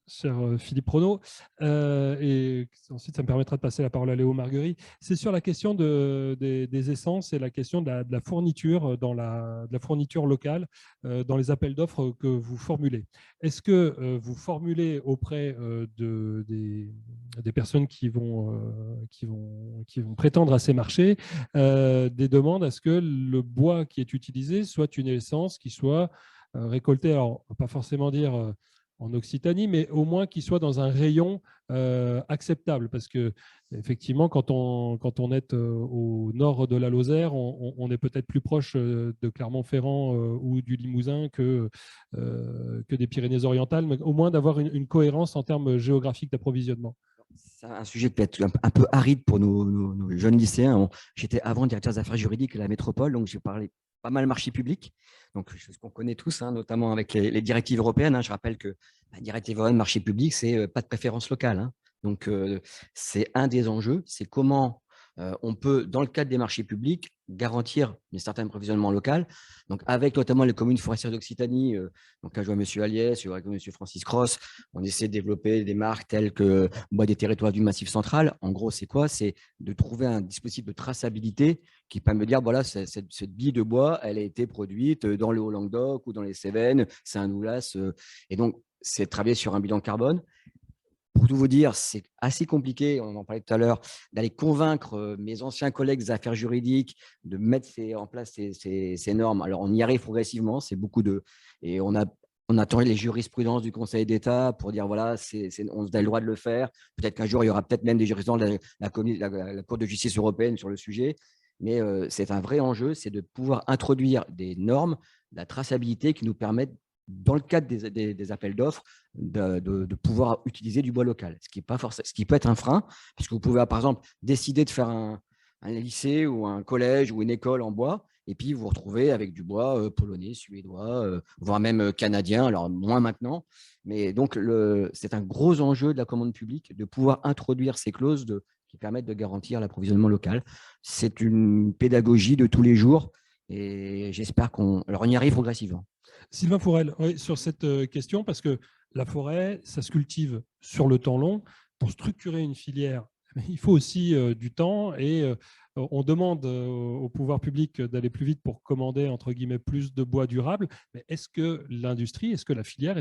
cher Philippe Renaud, et ensuite ça me permettra de passer la parole à Léo Marguerie. C'est sur la question des essences et la question de la fourniture, de la fourniture locale dans les appels d'offres que vous formulez. Est-ce que vous formulez auprès des personnes qui vont prétendre à ces marchés des demandes à ce que le bois qui est utilisé soit une essence qui soit récolté, alors pas forcément dire en Occitanie, mais au moins qu'il soit dans un rayon acceptable. Parce que effectivement, quand on est au nord de la Lozère, on est peut-être plus proche de Clermont-Ferrand ou du Limousin que des Pyrénées-Orientales, mais au moins d'avoir une cohérence en termes géographiques d'approvisionnement. C'est un sujet qui peut être un peu aride pour nos jeunes lycéens. J'étais avant directeur des affaires juridiques à la métropole, donc j'ai parlé pas mal marché public, donc ce qu'on connaît tous, hein, notamment avec les directives européennes. Hein. Je rappelle que la directive européenne marché public, c'est pas de préférence locale. Hein. Donc, c'est un des enjeux, c'est comment on peut, dans le cadre des marchés publics, garantir un certain approvisionnement local. Donc, avec notamment les communes forestières d'Occitanie, donc là, je vois M. Aliès, je vois M. Francis Cross, on essaie de développer des marques telles que Bois des territoires du Massif central. En gros, c'est quoi? C'est de trouver un dispositif de traçabilité qui permet de dire, voilà, cette bille de bois, elle a été produite dans le Haut-Languedoc ou dans les Cévennes, c'est un oulasse. Et donc, c'est de travailler sur un bilan carbone. Pour tout vous dire, c'est assez compliqué, on en parlait tout à l'heure, d'aller convaincre mes anciens collègues des affaires juridiques de mettre en place ces normes. Alors, on y arrive progressivement, c'est beaucoup de… Et on attend les jurisprudences du Conseil d'État pour dire, voilà, on a le droit de le faire. Peut-être qu'un jour, il y aura peut-être même des jurisprudences de la Cour de justice européenne sur le sujet. Mais c'est un vrai enjeu, c'est de pouvoir introduire des normes, de la traçabilité qui nous permettent, dans le cadre des appels d'offres, de pouvoir utiliser du bois local, ce qui peut être un frein, puisque vous pouvez, par exemple, décider de faire un lycée ou un collège ou une école en bois, et puis vous vous retrouvez avec du bois polonais, suédois, voire même canadien, alors moins maintenant. Mais donc, c'est un gros enjeu de la commande publique de pouvoir introduire ces clauses qui permettent de garantir l'approvisionnement local. C'est une pédagogie de tous les jours, et j'espère qu'on y arrive progressivement. Sylvain Fourel, oui, sur cette question, parce que la forêt, ça se cultive sur le temps long. Pour structurer une filière, il faut aussi du temps et on demande au pouvoir public d'aller plus vite pour commander, entre guillemets, plus de bois durable. Mais est-ce que l'industrie, est-ce que la filière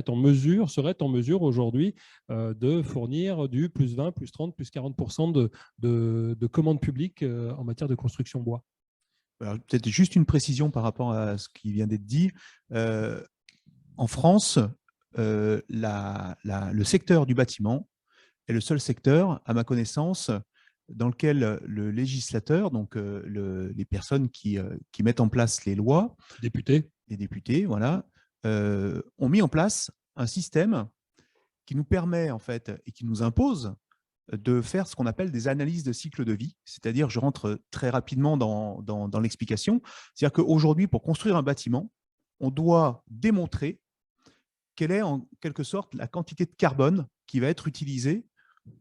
serait en mesure aujourd'hui de fournir du plus 20, plus 30, plus 40% de commandes publiques en matière de construction bois? Peut-être juste une précision par rapport à ce qui vient d'être dit. En France, le secteur du bâtiment est le seul secteur, à ma connaissance, dans lequel le législateur, donc les personnes qui mettent en place les lois, les députés, voilà, ont mis en place un système qui nous permet en fait et qui nous impose de faire ce qu'on appelle des analyses de cycle de vie. C'est-à-dire, je rentre très rapidement dans l'explication, c'est-à-dire qu'aujourd'hui, pour construire un bâtiment, on doit démontrer quelle est en quelque sorte la quantité de carbone qui va être utilisée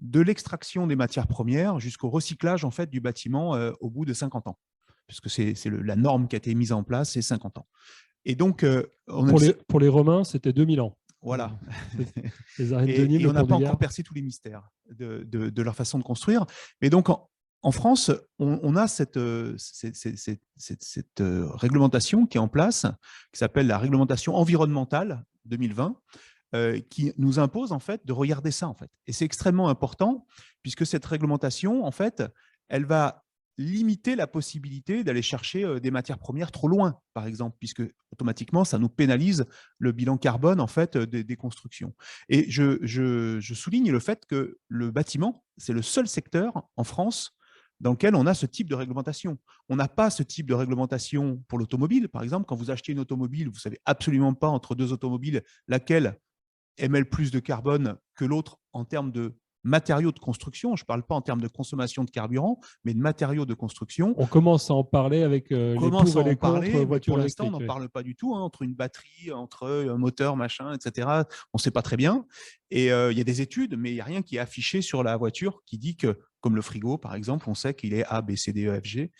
de l'extraction des matières premières jusqu'au recyclage en fait, du bâtiment au bout de 50 ans. Puisque c'est la norme qui a été mise en place, c'est 50 ans. Et donc, pour les Romains, c'était 2000 ans. Voilà. Et on n'a pas encore percé tous les mystères de leur façon de construire. Mais donc, en France, on a cette réglementation qui est en place, qui s'appelle la réglementation environnementale 2020, qui nous impose en fait de regarder ça. En fait. Et c'est extrêmement important, puisque cette réglementation, en fait, elle va limiter la possibilité d'aller chercher des matières premières trop loin, par exemple, puisque automatiquement, ça nous pénalise le bilan carbone en fait, des constructions. Et je souligne le fait que le bâtiment, c'est le seul secteur en France dans lequel on a ce type de réglementation. On n'a pas ce type de réglementation pour l'automobile. Par exemple, quand vous achetez une automobile, vous ne savez absolument pas entre deux automobiles laquelle émet le plus de carbone que l'autre en termes de matériaux de construction. Je ne parle pas en termes de consommation de carburant, mais de matériaux de construction. On commence à en parler avec les pour et les contre voitures pour l'instant, on n'en parle pas du tout. Hein, entre une batterie, entre un moteur, machin, etc. On ne sait pas très bien. Et il y a des études, mais il n'y a rien qui est affiché sur la voiture qui dit que, comme le frigo, par exemple, on sait qu'il est A, B, C, D, E, F, G.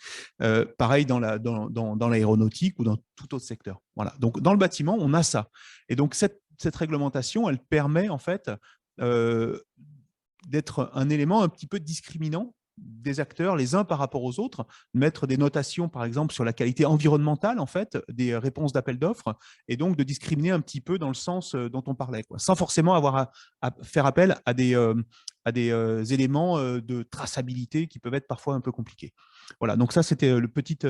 Pareil dans l'aéronautique ou dans tout autre secteur. Voilà. Donc, dans le bâtiment, on a ça. Et donc, cette réglementation, elle permet en fait d'être un élément un petit peu discriminant des acteurs les uns par rapport aux autres, mettre des notations par exemple sur la qualité environnementale en fait des réponses d'appel d'offres et donc de discriminer un petit peu dans le sens dont on parlait, quoi, sans forcément avoir à faire appel à à des éléments de traçabilité qui peuvent être parfois un peu compliqués. Voilà, donc ça, c'était une petite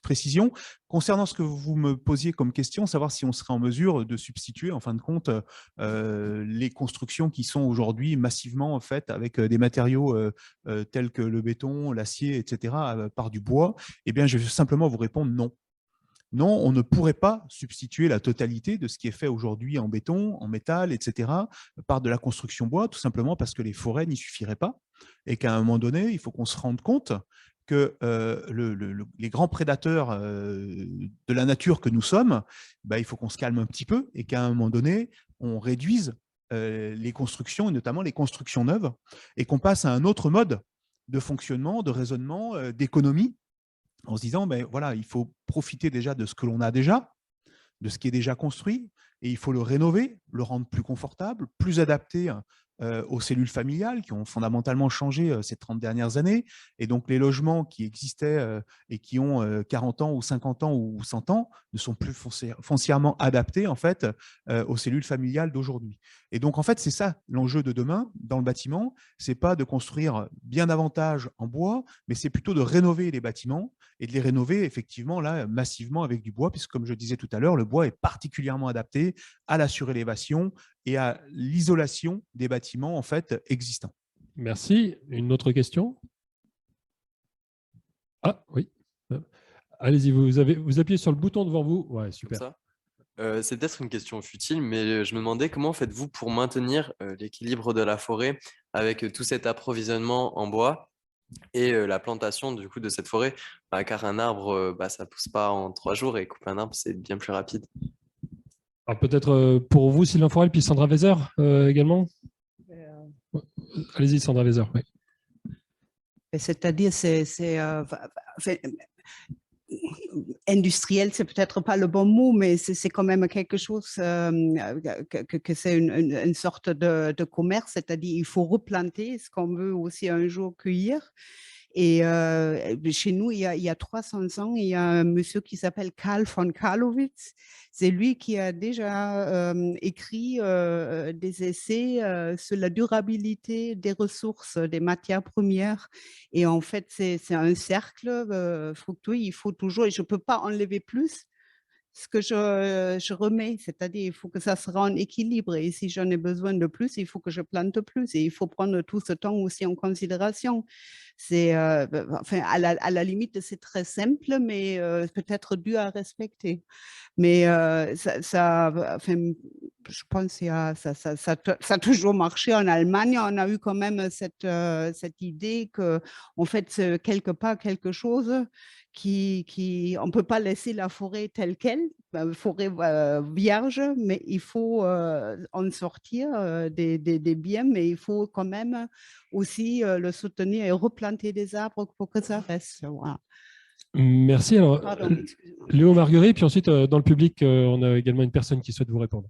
précision. Concernant ce que vous me posiez comme question, savoir si on serait en mesure de substituer, en fin de compte, les constructions qui sont aujourd'hui massivement faites avec des matériaux tels que le béton, l'acier, etc., par du bois, eh bien, je vais simplement vous répondre non. Non, on ne pourrait pas substituer la totalité de ce qui est fait aujourd'hui en béton, en métal, etc., par de la construction bois, tout simplement parce que les forêts n'y suffiraient pas et qu'à un moment donné, il faut qu'on se rende compte que les grands prédateurs de la nature que nous sommes, il faut qu'on se calme un petit peu et qu'à un moment donné, on réduise les constructions, et notamment les constructions neuves, et qu'on passe à un autre mode de fonctionnement, de raisonnement, d'économie, en se disant, voilà, il faut profiter déjà de ce que l'on a déjà, de ce qui est déjà construit, et il faut le rénover, le rendre plus confortable, plus adapté aux cellules familiales qui ont fondamentalement changé ces 30 dernières années. Et donc, les logements qui existaient et qui ont 40 ans ou 50 ans ou 100 ans ne sont plus foncièrement adaptés en fait, aux cellules familiales d'aujourd'hui. Et donc, en fait, c'est ça l'enjeu de demain dans le bâtiment. Ce n'est pas de construire bien davantage en bois, mais c'est plutôt de rénover les bâtiments et de les rénover effectivement là massivement avec du bois, puisque comme je disais tout à l'heure, le bois est particulièrement adapté à la surélévation et à l'isolation des bâtiments en fait existants. Merci. Une autre question? Ah oui. Allez-y, vous appuyez sur le bouton devant vous. Ouais, super. C'est peut-être une question futile, mais je me demandais comment faites-vous pour maintenir l'équilibre de la forêt avec tout cet approvisionnement en bois et la plantation du coup de cette forêt, car un arbre, ça ne pousse pas en 3 jours et couper un arbre, c'est bien plus rapide. Alors peut-être pour vous, Sylvain Forel, puis Sandra Weser également. Allez-y, Sandra Weser. Oui. C'est-à-dire, industriel, c'est peut-être pas le bon mot, mais c'est quand même quelque chose que c'est une sorte de commerce, c'est-à-dire il faut replanter ce qu'on veut aussi un jour cueillir. Et chez nous, il y a 300 ans, il y a un monsieur qui s'appelle Karl von Karlowitz. C'est lui qui a déjà écrit des essais sur la durabilité des ressources, des matières premières. Et en fait, c'est un cercle fructueux. Il faut toujours, et je ne peux pas enlever plus ce que je remets, c'est-à-dire il faut que ça sera en équilibre et si j'en ai besoin de plus, il faut que je plante plus et il faut prendre tout ce temps aussi en considération. C'est, enfin, à la limite, c'est très simple, mais peut-être dur à respecter. Mais enfin, je pense que ça a toujours marché en Allemagne. On a eu quand même cette idée qu'en fait, c'est quelque part quelque chose on ne peut pas laisser la forêt telle qu'elle, forêt vierge, mais il faut en sortir des biens, mais il faut quand même aussi le soutenir et replanter des arbres pour que ça reste. Voilà. Merci. Alors, Pardon, Léo Marguerite, puis ensuite, dans le public, on a également une personne qui souhaite vous répondre.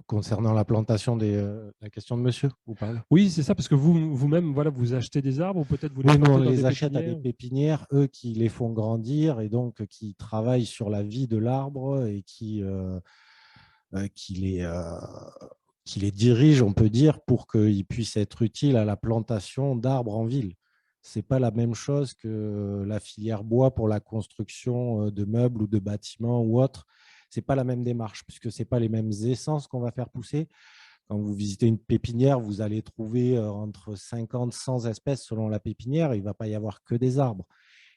Concernant la plantation la question de monsieur, vous parlez? Oui, c'est ça, parce que vous-même, voilà, vous achetez des arbres ou peut-être vous les Oui, plantez on dans les des achète à des pépinières. pépinières, eux qui les font grandir et donc qui travaillent sur la vie de l'arbre et qui les dirigent, on peut dire, pour qu'ils puissent être utiles à la plantation d'arbres en ville. Ce n'est pas la même chose que la filière bois pour la construction de meubles ou de bâtiments ou autres. Ce n'est pas la même démarche, puisque ce n'est pas les mêmes essences qu'on va faire pousser. Quand vous visitez une pépinière, vous allez trouver entre 50 et 100 espèces selon la pépinière. Il ne va pas y avoir que des arbres.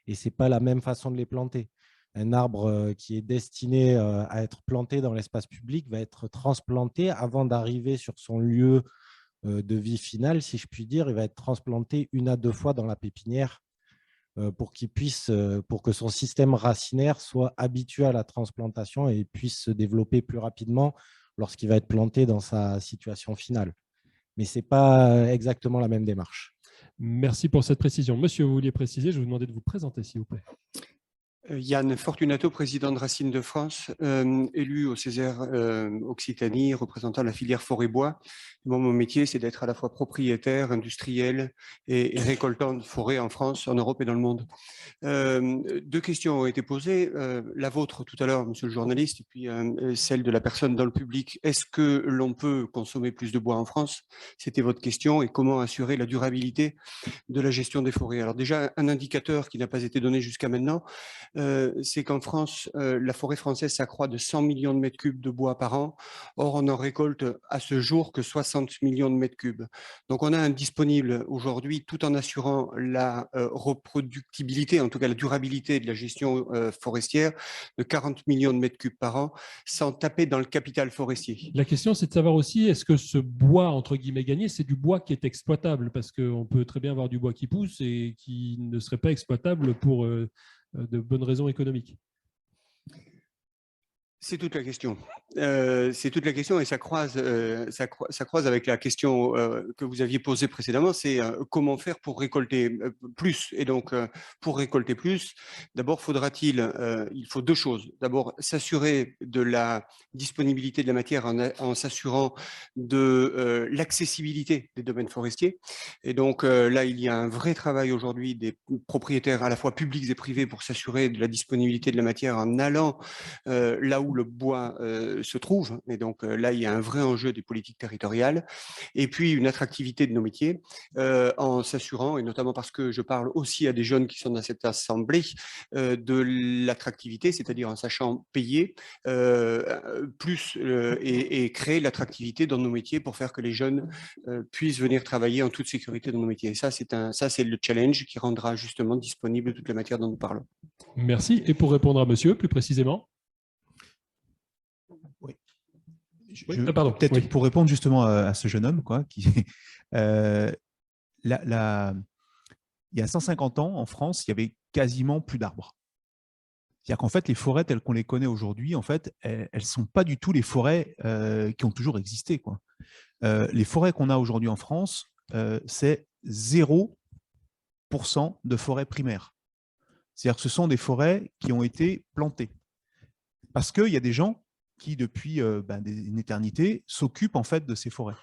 Et ce n'est pas la même façon de les planter. Un arbre qui est destiné à être planté dans l'espace public va être transplanté avant d'arriver sur son lieu de vie final, si je puis dire. Il va être transplanté 1 à 2 fois dans la pépinière pour que son système racinaire soit habitué à la transplantation et puisse se développer plus rapidement lorsqu'il va être planté dans sa situation finale. Mais ce n'est pas exactement la même démarche. Merci pour cette précision. Monsieur, vous vouliez préciser, je vous demandais de vous présenter, s'il vous plaît. Yann Fortunato, président de Racines de France, élu au Césaire Occitanie, représentant la filière forêt-bois. Mon métier, c'est d'être à la fois propriétaire, industriel et récoltant de forêt en France, en Europe et dans le monde. Deux questions ont été posées, la vôtre tout à l'heure, monsieur le journaliste, et puis celle de la personne dans le public. Est-ce que l'on peut consommer plus de bois en France? C'était votre question. Et comment assurer la durabilité de la gestion des forêts? Alors déjà, un indicateur qui n'a pas été donné jusqu'à maintenant, c'est qu'en France, la forêt française s'accroît de 100 millions de mètres cubes de bois par an. Or, on en récolte à ce jour que 60 millions de mètres cubes. Donc, on a un disponible aujourd'hui, tout en assurant la reproductibilité, en tout cas la durabilité de la gestion forestière, de 40 millions de mètres cubes par an, sans taper dans le capital forestier. La question, c'est de savoir aussi, est-ce que ce bois, entre guillemets, gagné, c'est du bois qui est exploitable? Parce qu'on peut très bien avoir du bois qui pousse et qui ne serait pas exploitable pour de bonnes raisons économiques. C'est toute la question. C'est toute la question et ça croise avec la question que vous aviez posée précédemment, c'est comment faire pour récolter plus. Et donc, pour récolter plus, d'abord, il faut deux choses. D'abord, s'assurer de la disponibilité de la matière en s'assurant de l'accessibilité des domaines forestiers. Et donc, là, il y a un vrai travail aujourd'hui des propriétaires à la fois publics et privés pour s'assurer de la disponibilité de la matière en allant là où le bois se trouve. Et donc là, il y a un vrai enjeu des politiques territoriales. Et puis, une attractivité de nos métiers en s'assurant, et notamment parce que je parle aussi à des jeunes qui sont dans cette assemblée, de l'attractivité, c'est-à-dire en sachant payer plus et créer l'attractivité dans nos métiers pour faire que les jeunes puissent venir travailler en toute sécurité dans nos métiers. Et ça, c'est le challenge qui rendra justement disponible toute la matière dont nous parlons. Merci. Et pour répondre à monsieur, plus précisément? Peut-être pour répondre justement à ce jeune homme, quoi, qui, il y a 150 ans, en France, il y avait quasiment plus d'arbres. C'est-à-dire qu'en fait, les forêts telles qu'on les connaît aujourd'hui, en fait, elles ne sont pas du tout les forêts qui ont toujours existé, quoi. Les forêts qu'on a aujourd'hui en France, c'est 0% de forêts primaires. C'est-à-dire que ce sont des forêts qui ont été plantées. Parce qu'il y a des gens qui, depuis une éternité, s'occupent en fait de ces forêts,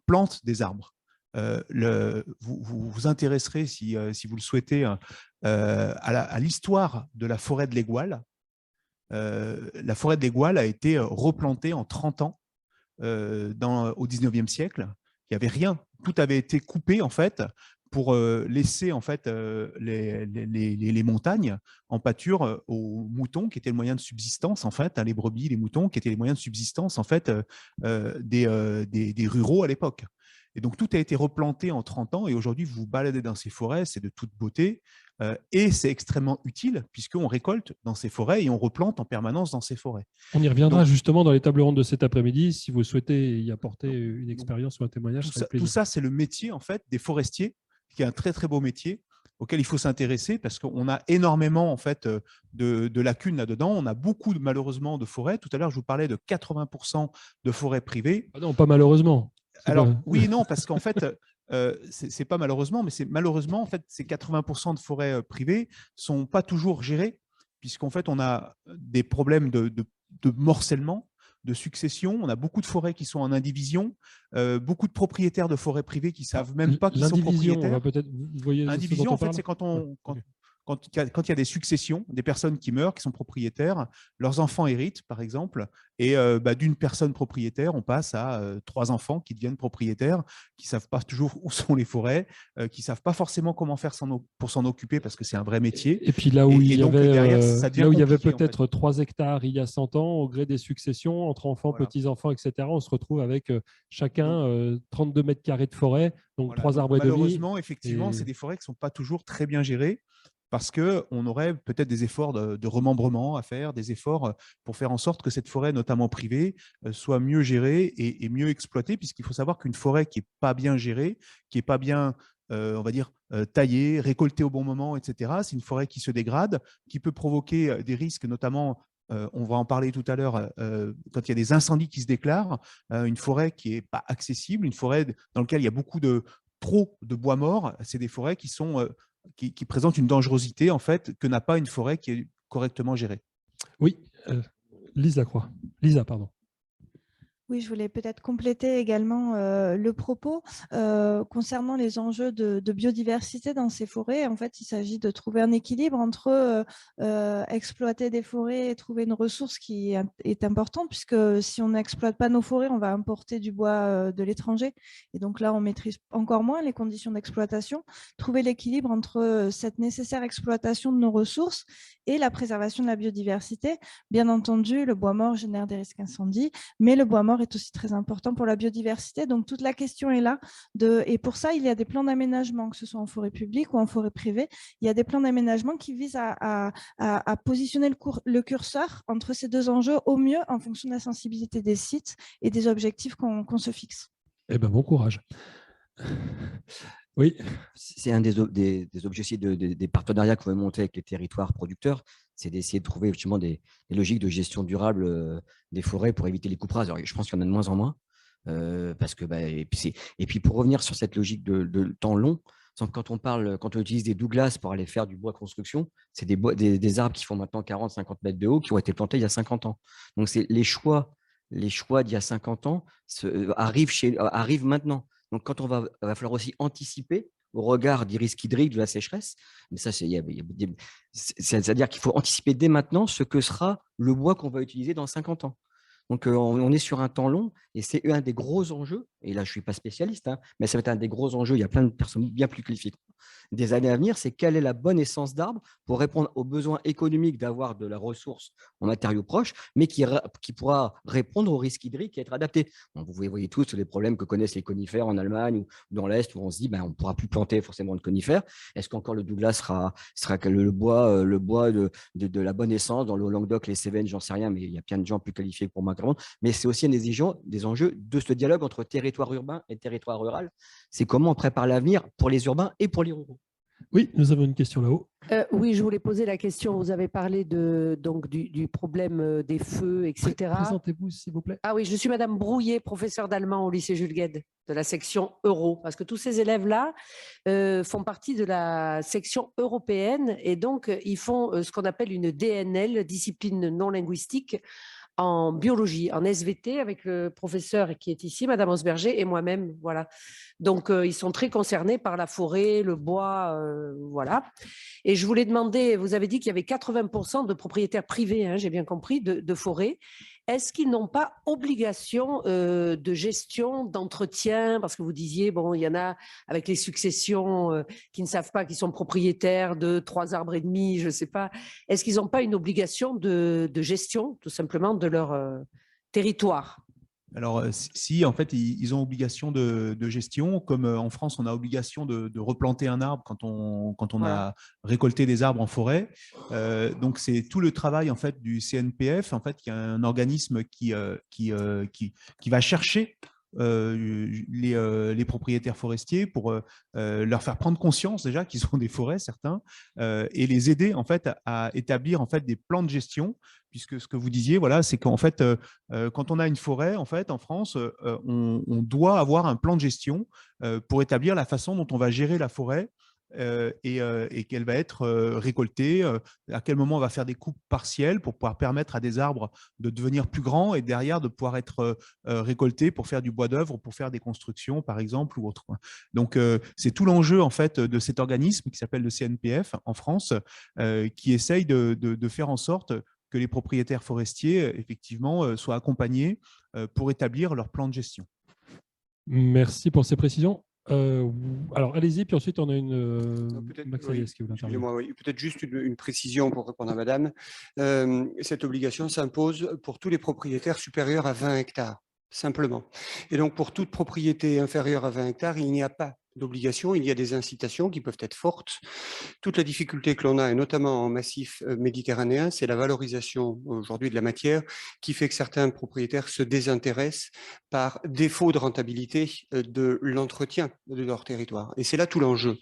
plantent des arbres. Vous vous intéresserez, si vous le souhaitez, à l'histoire de la forêt de l'Aiguale. La forêt de l'Aiguale a été replantée en 30 ans au 19e siècle. Il n'y avait rien, tout avait été coupé en fait pour laisser en fait les montagnes en pâture aux moutons qui étaient le moyen de subsistance en fait, les brebis, les moutons qui étaient les moyens de subsistance en fait des ruraux à l'époque. Et donc tout a été replanté en 30 ans et aujourd'hui vous vous baladez dans ces forêts, c'est de toute beauté et c'est extrêmement utile puisqu'on récolte dans ces forêts et on replante en permanence dans ces forêts. On y reviendra justement dans les tables rondes de cet après-midi si vous souhaitez y apporter une expérience ou un témoignage. Tout ça c'est le métier en fait des forestiers, qui est un très très beau métier auquel il faut s'intéresser parce qu'on a énormément en fait de lacunes là-dedans. On a beaucoup malheureusement de forêts. Tout à l'heure, je vous parlais de 80% de forêts privées. Ah non, pas malheureusement. Alors oui et non, parce qu'en fait, c'est pas malheureusement, mais c'est malheureusement en fait ces 80% de forêts privées sont pas toujours gérées puisqu'en fait on a des problèmes de morcellement, de succession. On a beaucoup de forêts qui sont en indivision, beaucoup de propriétaires de forêts privées qui ne savent même pas qu'ils sont propriétaires. Indivision, en fait, c'est quand il y a des successions, des personnes qui meurent, qui sont propriétaires, leurs enfants héritent, par exemple, et d'une personne propriétaire, on passe à 3 enfants qui deviennent propriétaires, qui ne savent pas toujours où sont les forêts, qui ne savent pas forcément comment faire pour s'en occuper, parce que c'est un vrai métier. Et puis là où il y avait peut-être 3 hectares il y a 100 ans, au gré des successions, entre enfants, petits-enfants, etc., on se retrouve avec chacun 32 mètres carrés de forêt, donc 3 arbres et demi. Malheureusement, effectivement, c'est des forêts qui ne sont pas toujours très bien gérées, parce qu'on aurait peut-être des efforts de remembrement à faire, des efforts pour faire en sorte que cette forêt, notamment privée, soit mieux gérée et mieux exploitée, puisqu'il faut savoir qu'une forêt qui n'est pas bien gérée, qui n'est pas bien, on va dire, taillée, récoltée au bon moment, etc., c'est une forêt qui se dégrade, qui peut provoquer des risques, notamment, on va en parler tout à l'heure, quand il y a des incendies qui se déclarent, une forêt qui n'est pas accessible, une forêt dans laquelle il y a beaucoup trop de bois mort, c'est des forêts qui présentent une dangerosité en fait que n'a pas une forêt qui est correctement gérés. Oui, Lisa, pardon. Oui, je voulais peut-être compléter également le propos concernant les enjeux de biodiversité dans ces forêts. En fait, il s'agit de trouver un équilibre entre exploiter des forêts et trouver une ressource qui est importante, puisque si on n'exploite pas nos forêts, on va importer du bois de l'étranger. Et donc là, on maîtrise encore moins les conditions d'exploitation. Trouver l'équilibre entre cette nécessaire exploitation de nos ressources et la préservation de la biodiversité. Bien entendu, le bois mort génère des risques d'incendie, mais le bois mort est aussi très important pour la biodiversité. Donc, toute la question est là. Et pour ça, il y a des plans d'aménagement, que ce soit en forêt publique ou en forêt privée. Il y a des plans d'aménagement qui visent à positionner le curseur entre ces deux enjeux au mieux en fonction de la sensibilité des sites et des objectifs qu'on se fixe. Eh bien, bon courage. Oui. C'est un des objectifs des partenariats qu'on veut monter avec les territoires producteurs, c'est d'essayer de trouver justement des logiques de gestion durable des forêts pour éviter les coupes rases. Alors, je pense qu'il y en a de moins en moins, parce que, et puis pour revenir sur cette logique de temps long, quand on utilise des Douglas pour aller faire du bois construction, c'est des arbres qui font maintenant 40-50 mètres de haut, qui ont été plantés il y a 50 ans. Donc, c'est les choix d'il y a 50 ans arrivent maintenant. Donc, quand va falloir aussi anticiper au regard des risques hydriques, de la sécheresse, mais ça, c'est-à-dire qu'il faut anticiper dès maintenant ce que sera le bois qu'on va utiliser dans 50 ans. Donc, on est sur un temps long et c'est un des gros enjeux. Et là, je ne suis pas spécialiste, mais ça va être un des gros enjeux. Il y a plein de personnes bien plus qualifiées des années à venir. C'est quelle est la bonne essence d'arbre pour répondre aux besoins économiques d'avoir de la ressource en matériaux proches, mais qui pourra répondre aux risques hydriques et être adapté. Donc, vous voyez tous les problèmes que connaissent les conifères en Allemagne ou dans l'Est, où on se dit on ne pourra plus planter forcément de conifères. Est-ce qu'encore le Douglas sera le bois de la bonne essence dans le Languedoc, les Cévennes, j'en sais rien, mais il y a plein de gens plus qualifiés pour moi. Mais c'est aussi des enjeux de ce dialogue entre territoire urbain et territoire rural. C'est comment on prépare l'avenir pour les urbains et pour les ruraux. Oui, nous avons une question là-haut. Oui, je voulais poser la question. Vous avez parlé du problème des feux, etc. Présentez-vous, s'il vous plaît. Ah oui, je suis Madame Brouillet, professeure d'allemand au lycée Jules Guesde, de la section Euro. Parce que tous ces élèves-là font partie de la section européenne et donc ils font ce qu'on appelle une DNL, discipline non linguistique, en biologie, en SVT, avec le professeur qui est ici, Madame Osberger, et moi-même. Voilà. Donc, ils sont très concernés par la forêt, le bois, voilà. Et je voulais demander, vous avez dit qu'il y avait 80% de propriétaires privés, j'ai bien compris, de forêt. Est-ce qu'ils n'ont pas obligation de gestion, d'entretien? Parce que vous disiez, il y en a avec les successions qui ne savent pas qu'ils sont propriétaires de 3 arbres et demi, je ne sais pas. Est-ce qu'ils n'ont pas une obligation de gestion, tout simplement, de leur territoire? Alors, si, en fait, ils ont obligation de gestion, comme en France, on a obligation de replanter un arbre quand on a récolté des arbres en forêt. Donc, c'est tout le travail en fait, du CNPF, en fait, qui est un organisme qui va chercher les propriétaires forestiers pour leur faire prendre conscience déjà qu'ils ont des forêts, certains, et les aider en fait à établir en fait des plans de gestion, puisque ce que vous disiez, voilà, c'est qu'en fait, quand on a une forêt, en fait, en France, on doit avoir un plan de gestion pour établir la façon dont on va gérer la forêt. Et qu'elle va être récoltée, à quel moment on va faire des coupes partielles pour pouvoir permettre à des arbres de devenir plus grands et derrière de pouvoir être récoltés pour faire du bois d'œuvre, pour faire des constructions par exemple ou autre. Donc c'est tout l'enjeu en fait de cet organisme qui s'appelle le CNPF en France, qui essaye de faire en sorte que les propriétaires forestiers effectivement soient accompagnés pour établir leur plan de gestion. Merci pour ces précisions. Alors, allez-y, puis ensuite, on a une... Peut-être juste une précision pour répondre à madame. Cette obligation s'impose pour tous les propriétaires supérieurs à 20 hectares, simplement. Et donc, pour toute propriété inférieure à 20 hectares, il n'y a pas d'obligation, il y a des incitations qui peuvent être fortes. Toute la difficulté que l'on a, et notamment en massif méditerranéen, c'est la valorisation aujourd'hui de la matière qui fait que certains propriétaires se désintéressent par défaut de rentabilité de l'entretien de leur territoire. Et c'est là tout l'enjeu.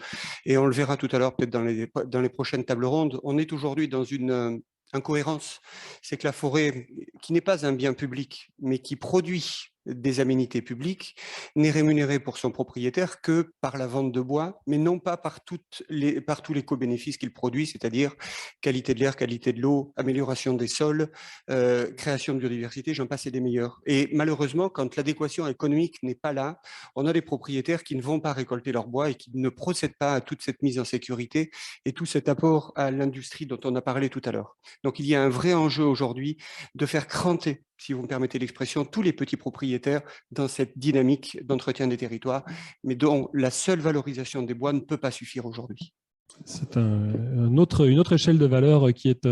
Et on le verra tout à l'heure peut-être dans les prochaines tables rondes. On est aujourd'hui dans une incohérence. C'est que la forêt, qui n'est pas un bien public, mais qui produit des aménités publiques n'est rémunéré pour son propriétaire que par la vente de bois, mais non pas par tous les co-bénéfices qu'il produit, c'est-à-dire qualité de l'air, qualité de l'eau, amélioration des sols, création de biodiversité, j'en passe et des meilleurs. Et malheureusement, quand l'adéquation économique n'est pas là, on a des propriétaires qui ne vont pas récolter leur bois et qui ne procèdent pas à toute cette mise en sécurité et tout cet apport à l'industrie dont on a parlé tout à l'heure. Donc il y a un vrai enjeu aujourd'hui de faire cranter, si vous me permettez l'expression, tous les petits propriétaires dans cette dynamique d'entretien des territoires, mais dont la seule valorisation des bois ne peut pas suffire aujourd'hui. C'est une autre échelle de valeur qui est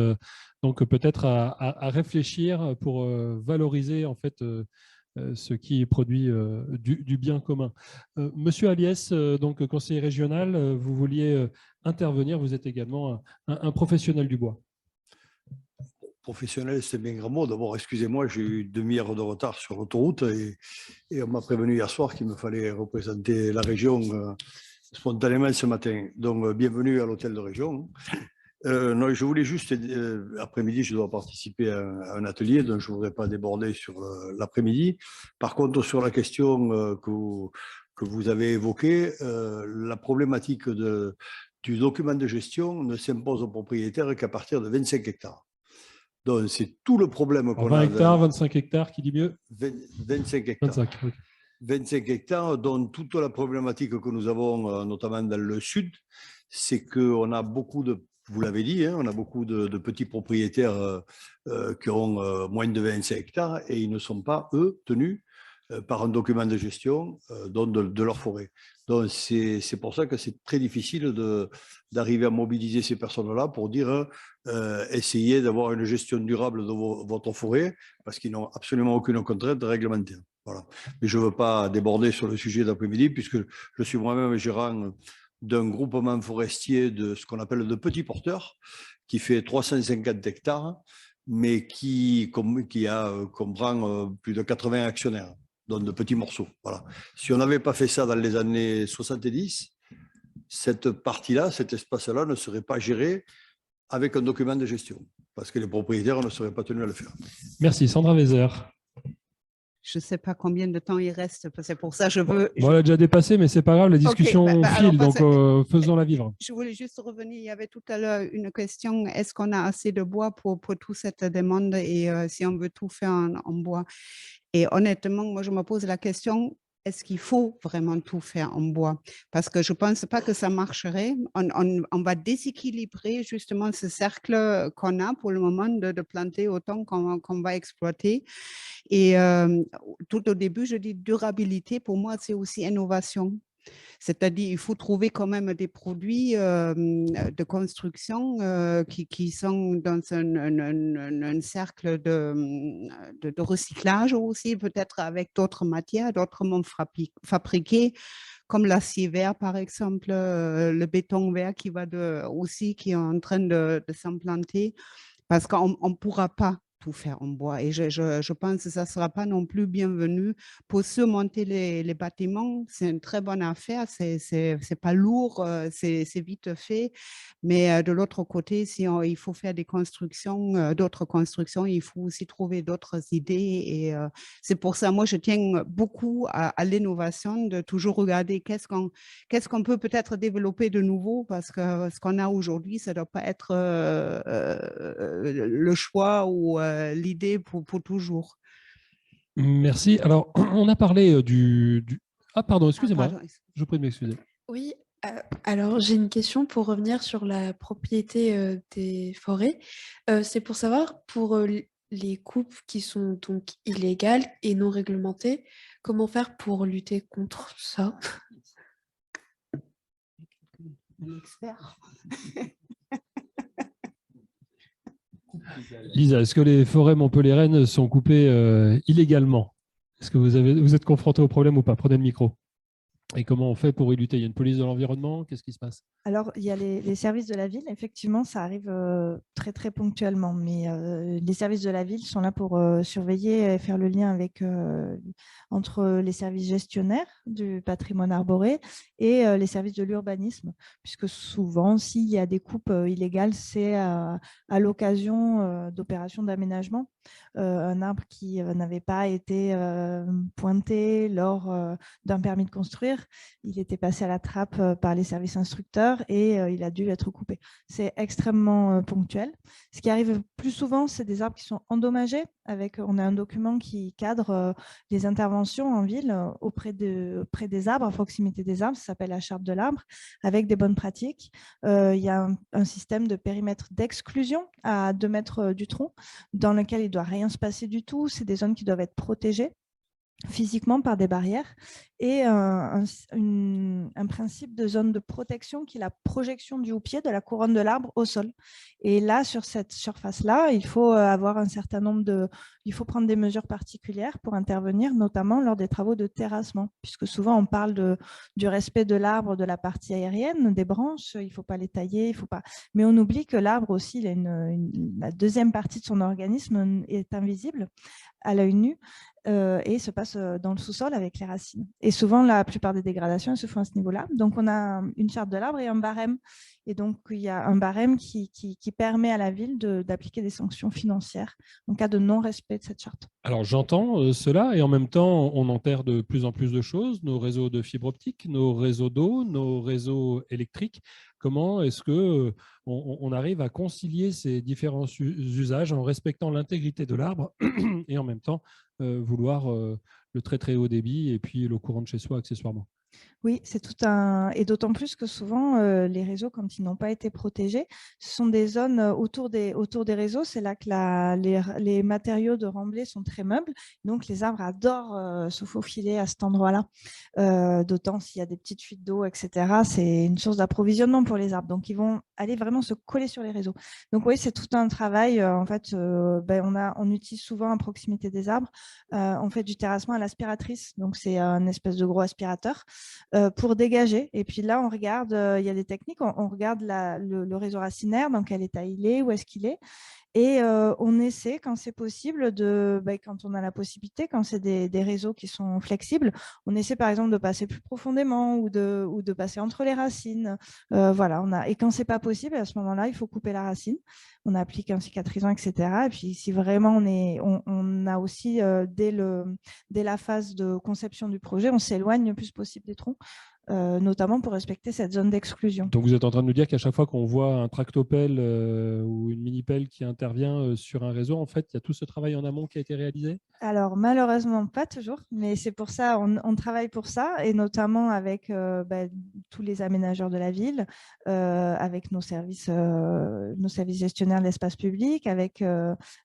donc peut-être à réfléchir pour valoriser en fait ce qui est produit du bien commun. Monsieur Aliès, donc conseiller régional, vous vouliez intervenir, vous êtes également un professionnel du bois. Professionnel, c'est bien grand mot. D'abord, excusez-moi, j'ai eu une demi-heure de retard sur l'autoroute et on m'a prévenu hier soir qu'il me fallait représenter la région spontanément ce matin. Donc, bienvenue à l'hôtel de région. Non, je voulais juste, après-midi, je dois participer à un atelier, donc je ne voudrais pas déborder sur l'après-midi. Par contre, sur la question que vous avez évoquée, la problématique du document de gestion ne s'impose aux propriétaires qu'à partir de 25 hectares. Donc, c'est tout le problème qu'on a. 20 hectares, 25 hectares, qui dit mieux? 25 hectares. 25, oui. 25 hectares, dont toute la problématique que nous avons, notamment dans le sud, c'est qu'on a beaucoup de, vous l'avez dit, hein, on a beaucoup de petits propriétaires qui ont moins de 25 hectares et ils ne sont pas, eux, tenus par un document de gestion de leur forêt. Donc, c'est pour ça que c'est très difficile d'arriver à mobiliser ces personnes-là pour dire essayez d'avoir une gestion durable de votre forêt parce qu'ils n'ont absolument aucune contrainte réglementaire. Voilà. Mais je ne veux pas déborder sur le sujet d'après-midi puisque je suis moi-même gérant d'un groupement forestier de ce qu'on appelle de petits porteurs qui fait 350 hectares mais qui comprend plus de 80 actionnaires. Donc de petits morceaux. Voilà. Si on n'avait pas fait ça dans les années 70, cette partie-là, cet espace-là ne serait pas géré avec un document de gestion, parce que les propriétaires ne seraient pas tenus à le faire. Merci. Sandra Weser. Je ne sais pas combien de temps il reste, c'est pour ça que je veux… Bon, on l'a déjà dépassé, mais ce n'est pas grave, la discussion file, donc faisons-la vivre. Je voulais juste revenir, il y avait tout à l'heure une question, est-ce qu'on a assez de bois pour toute cette demande et si on veut tout faire en bois? Et honnêtement, moi je me pose la question, est-ce qu'il faut vraiment tout faire en bois? Parce que je ne pense pas que ça marcherait. On va déséquilibrer justement ce cercle qu'on a pour le moment de planter autant qu'on va exploiter. Et tout au début, je dis durabilité, pour moi, c'est aussi innovation. C'est-à-dire il faut trouver quand même des produits de construction qui sont dans un cercle de recyclage aussi, peut-être avec d'autres matières, d'autres fabriquées, comme l'acier vert par exemple, le béton vert qui est en train de s'implanter, parce qu'on ne pourra pas tout faire en bois. Et je pense que ça ne sera pas non plus bienvenu. Pour surmonter les bâtiments, c'est une très bonne affaire, c'est pas lourd, c'est vite fait. Mais de l'autre côté, si il faut faire des constructions, d'autres constructions, il faut aussi trouver d'autres idées. Et c'est pour ça, moi, je tiens beaucoup à l'innovation, de toujours regarder qu'est-ce qu'on peut peut-être développer de nouveau, parce que ce qu'on a aujourd'hui, ça ne doit pas être le choix ou l'idée pour toujours. Merci. Alors, on a parlé Ah, pardon, excusez-moi. Je vous prie de m'excuser. Oui, alors j'ai une question pour revenir sur la propriété des forêts. C'est pour savoir, pour les coupes qui sont donc illégales et non réglementées, comment faire pour lutter contre ça? Un expert. Lisa, est-ce que les forêts montpelliéraines sont coupées illégalement? Est-ce que vous êtes confronté au problème ou pas? Prenez le micro. Et comment on fait pour y lutter? Il y a une police de l'environnement? Qu'est-ce qui se passe? Alors, il y a les services de la ville. Effectivement, ça arrive très, très ponctuellement. Mais les services de la ville sont là pour surveiller et faire le lien entre les services gestionnaires du patrimoine arboré et les services de l'urbanisme. Puisque souvent, s'il y a des coupes illégales, c'est à l'occasion d'opérations d'aménagement. Un arbre qui n'avait pas été pointé lors d'un permis de construire, il était passé à la trappe par les services instructeurs et il a dû être coupé. C'est extrêmement ponctuel. Ce qui arrive plus souvent, c'est des arbres qui sont endommagés. On a un document qui cadre les interventions en ville auprès des arbres, à proximité des arbres. Ça s'appelle la charte de l'arbre, avec des bonnes pratiques. Il y a un système de périmètre d'exclusion à 2 mètres du tronc, dans lequel il ne doit rien se passer du tout. C'est des zones qui doivent être protégées physiquement par des barrières, et un principe de zone de protection qui est la projection du houppier de la couronne de l'arbre au sol. Et là, sur cette surface-là, il faut avoir un certain nombre il faut prendre des mesures particulières pour intervenir, notamment lors des travaux de terrassement, puisque souvent on parle du respect de l'arbre, de la partie aérienne, des branches, il ne faut pas les tailler, il faut pas. Mais on oublie que l'arbre aussi, la deuxième partie de son organisme est invisible à l'œil nu, et se passe dans le sous-sol avec les racines. Et souvent, la plupart des dégradations se font à ce niveau-là. Donc, on a une charte de l'arbre et un barème. Et donc, il y a un barème qui permet à la ville d'appliquer des sanctions financières en cas de non-respect de cette charte. Alors, j'entends cela, et en même temps, on enterre de plus en plus de choses, nos réseaux de fibre optique, nos réseaux d'eau, nos réseaux électriques. Comment est-ce qu'on arrive à concilier ces différents usages en respectant l'intégrité de l'arbre et en même temps vouloir le très très haut débit et puis l'eau courante chez soi accessoirement? Oui, c'est tout un... Et d'autant plus que souvent, les réseaux, quand ils n'ont pas été protégés, ce sont des zones autour des réseaux. C'est là que les matériaux de remblai sont très meubles. Donc, les arbres adorent se faufiler à cet endroit-là. D'autant s'il y a des petites fuites d'eau, etc. C'est une source d'approvisionnement pour les arbres. Donc, ils vont aller vraiment se coller sur les réseaux. Donc, oui, c'est tout un travail. En fait, on utilise souvent à proximité des arbres. On fait du terrassement à l'aspiratrice. Donc, c'est un espèce de gros aspirateur pour dégager. Et puis là, on regarde, il y a des techniques, on regarde le réseau racinaire, dans quel état il est, où est-ce qu'il est. Et on essaie, quand c'est possible, quand on a la possibilité, quand c'est des réseaux qui sont flexibles, on essaie par exemple de passer plus profondément ou de passer entre les racines. Voilà, et quand c'est pas possible, à ce moment-là, il faut couper la racine. On applique un cicatrisant, etc. Et puis si vraiment on a aussi, dès la phase de conception du projet, on s'éloigne le plus possible des troncs. Notamment pour respecter cette zone d'exclusion. Donc, vous êtes en train de nous dire qu'à chaque fois qu'on voit un tractopelle ou une mini-pelle qui intervient sur un réseau, en fait, il y a tout ce travail en amont qui a été réalisé? Alors, malheureusement, pas toujours, mais c'est pour ça, on travaille pour ça, et notamment avec tous les aménageurs de la ville, avec nos services gestionnaires de l'espace public, avec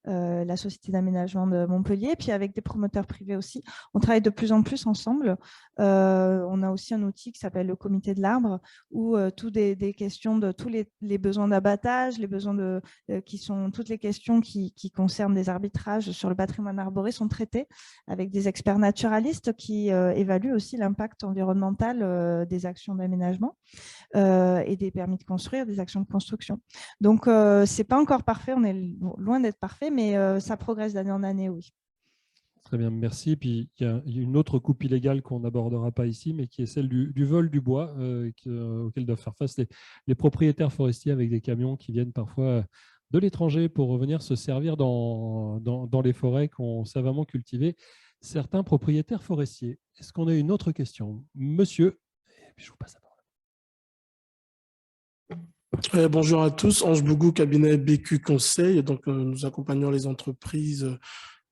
la Société d'aménagement de Montpellier, puis avec des promoteurs privés aussi. On travaille de plus en plus ensemble. On a aussi un outil qui s'appelle le comité de l'arbre, où toutes des questions de tous les besoins d'abattage, les besoins toutes les questions qui concernent des arbitrages sur le patrimoine arboré sont traités avec des experts naturalistes qui évaluent aussi l'impact environnemental des actions d'aménagement et des permis de construire, des actions de construction. Donc, ce n'est pas encore parfait, on est loin d'être parfait, mais ça progresse d'année en année, oui. Très bien, merci. Puis il y a une autre coupe illégale qu'on n'abordera pas ici, mais qui est celle du vol du bois auquel doivent faire face les propriétaires forestiers avec des camions qui viennent parfois de l'étranger pour revenir se servir dans les forêts qu'ont savamment cultivées certains propriétaires forestiers. Est-ce qu'on a une autre question? Monsieur, et puis je vous passe la parole. Bonjour à tous, Ange Bougou, cabinet BQ Conseil. Donc, nous accompagnons les entreprises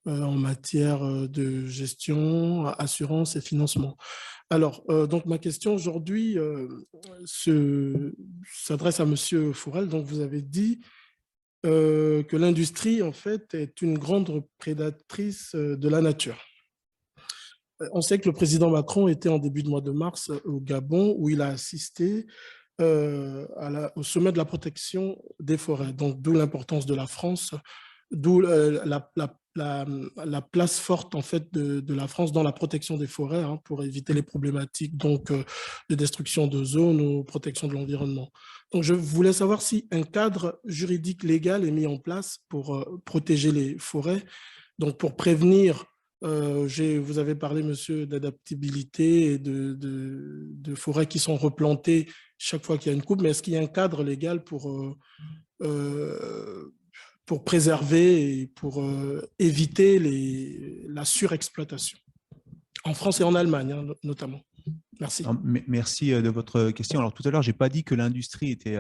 en matière de gestion, assurance et financement. Alors, donc ma question aujourd'hui s'adresse à Monsieur Fourel. Donc, vous avez dit que l'industrie, en fait, est une grande prédatrice de la nature. On sait que le président Macron était en début de mois de mars au Gabon, où il a assisté au sommet de la protection des forêts, donc d'où l'importance de la France, d'où la place forte en fait de la France dans la protection des forêts pour éviter les problématiques donc de destruction de zones ou protection de l'environnement. Donc je voulais savoir si un cadre juridique légal est mis en place pour protéger les forêts, donc pour prévenir. Vous avez parlé, monsieur, d'adaptabilité et de forêts qui sont replantées chaque fois qu'il y a une coupe, mais est-ce qu'il y a un cadre légal pour pour préserver et pour éviter la surexploitation, en France et en Allemagne notamment. Merci. Alors, merci de votre question. Alors tout à l'heure, je n'ai pas dit que l'industrie était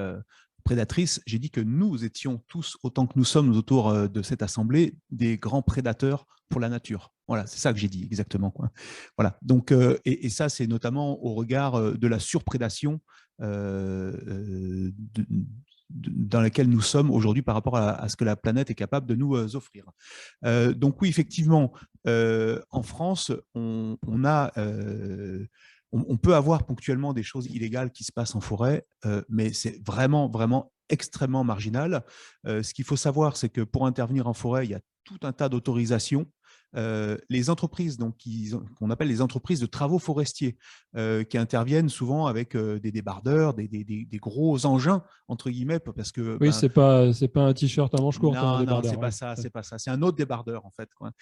prédatrice, j'ai dit que nous étions tous, autant que nous sommes autour de cette assemblée, des grands prédateurs pour la nature. Voilà, c'est ça que j'ai dit exactement, quoi. Voilà. Donc, et ça, c'est notamment au regard de la surprédation dans laquelle nous sommes aujourd'hui par rapport à ce que la planète est capable de nous offrir. Donc oui, effectivement, en France, on peut avoir ponctuellement des choses illégales qui se passent en forêt, mais c'est vraiment, vraiment extrêmement marginal. Ce qu'il faut savoir, c'est que pour intervenir en forêt, il y a tout un tas d'autorisations. Les entreprises qu'on appelle les entreprises de travaux forestiers, qui interviennent souvent avec des débardeurs, des gros engins, entre guillemets, parce que… Oui, c'est pas un t-shirt à manches courtes. Non, non, c'est pas ça, c'est pas ça. C'est un autre débardeur, en fait, quoi.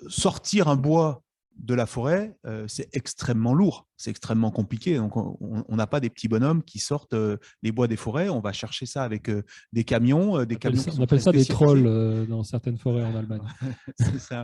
Sortir un bois de la forêt, c'est extrêmement lourd, c'est extrêmement compliqué. Donc, on n'a pas des petits bonhommes qui sortent les bois des forêts. On va chercher ça avec des camions. On appelle ça des trolls dans certaines forêts en Allemagne. C'est ça.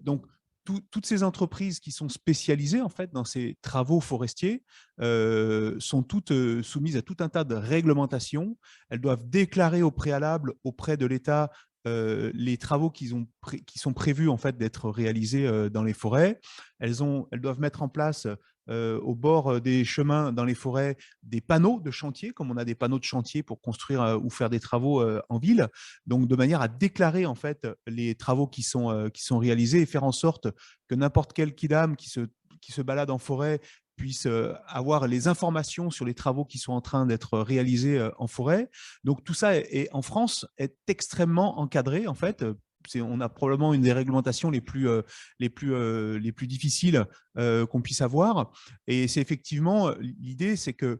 Donc, toutes ces entreprises qui sont spécialisées en fait dans ces travaux forestiers sont toutes soumises à tout un tas de réglementations. Elles doivent déclarer au préalable auprès de l'État les travaux qui sont prévus en fait d'être réalisés dans les forêts. Elles doivent mettre en place au bord des chemins dans les forêts des panneaux de chantier, comme on a des panneaux de chantier pour construire ou faire des travaux en ville, donc de manière à déclarer en fait les travaux qui sont réalisés et faire en sorte que n'importe quel kidam qui se balade en forêt puisse avoir les informations sur les travaux qui sont en train d'être réalisés en forêt. Donc tout ça en France est extrêmement encadré en fait. On a probablement une des réglementations les plus difficiles qu'on puisse avoir. Et c'est effectivement l'idée, c'est que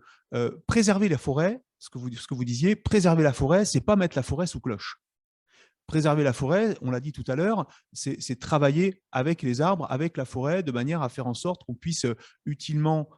préserver la forêt, ce que vous disiez, préserver la forêt, c'est pas mettre la forêt sous cloche. Préserver la forêt, on l'a dit tout à l'heure, c'est travailler avec les arbres, avec la forêt, de manière à faire en sorte qu'on puisse utilement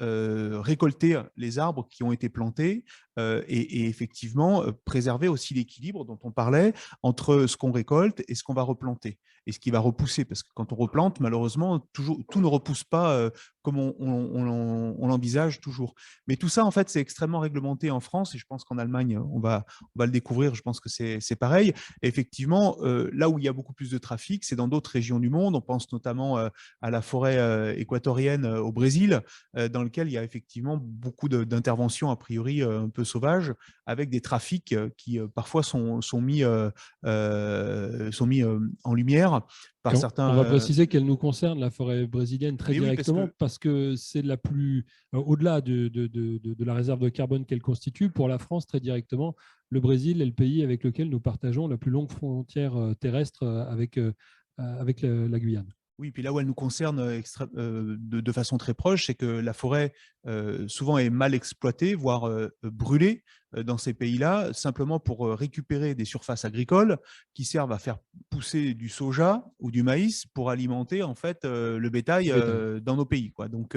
récolter les arbres qui ont été plantés et effectivement préserver aussi l'équilibre dont on parlait entre ce qu'on récolte et ce qu'on va replanter et ce qui va repousser, parce que quand on replante, malheureusement, tout ne repousse pas comme on l'envisage toujours. Mais tout ça, en fait, c'est extrêmement réglementé en France et je pense qu'en Allemagne, on va le découvrir, je pense que c'est pareil. Et effectivement, là où il y a beaucoup plus de trafic, c'est dans d'autres régions du monde. On pense notamment à la forêt équatorienne au Brésil, dans lequel il y a effectivement beaucoup d'interventions a priori un peu sauvages, avec des trafics qui parfois sont mis en lumière par certains… On va préciser qu'elle nous concerne, la forêt brésilienne, très directement, parce que c'est la plus, au-delà de la réserve de carbone qu'elle constitue, pour la France, très directement, le Brésil est le pays avec lequel nous partageons la plus longue frontière terrestre avec la Guyane. Oui, puis là où elle nous concerne de façon très proche, c'est que la forêt souvent est mal exploitée, voire brûlée dans ces pays-là, simplement pour récupérer des surfaces agricoles qui servent à faire pousser du soja ou du maïs pour alimenter en fait le bétail dans nos pays, quoi. Donc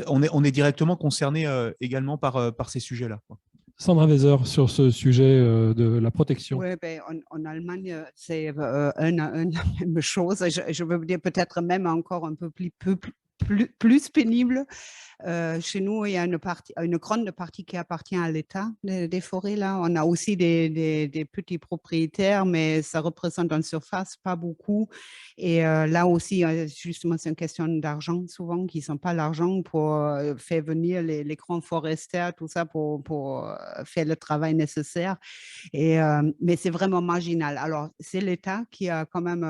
on est directement concerné également par ces sujets-là, quoi. Sandra Weser, sur ce sujet de la protection. Oui, en Allemagne, c'est la même chose. Je veux dire peut-être même encore un peu plus pénible. Chez nous, il y a une grande partie qui appartient à l'État des forêts. Là, on a aussi des petits propriétaires, mais ça représente en surface pas beaucoup. Et là aussi, justement, c'est une question d'argent souvent, qui n'ont pas l'argent pour faire venir les grands forestiers, tout ça, pour faire le travail nécessaire. Mais c'est vraiment marginal. Alors, c'est l'État qui a quand même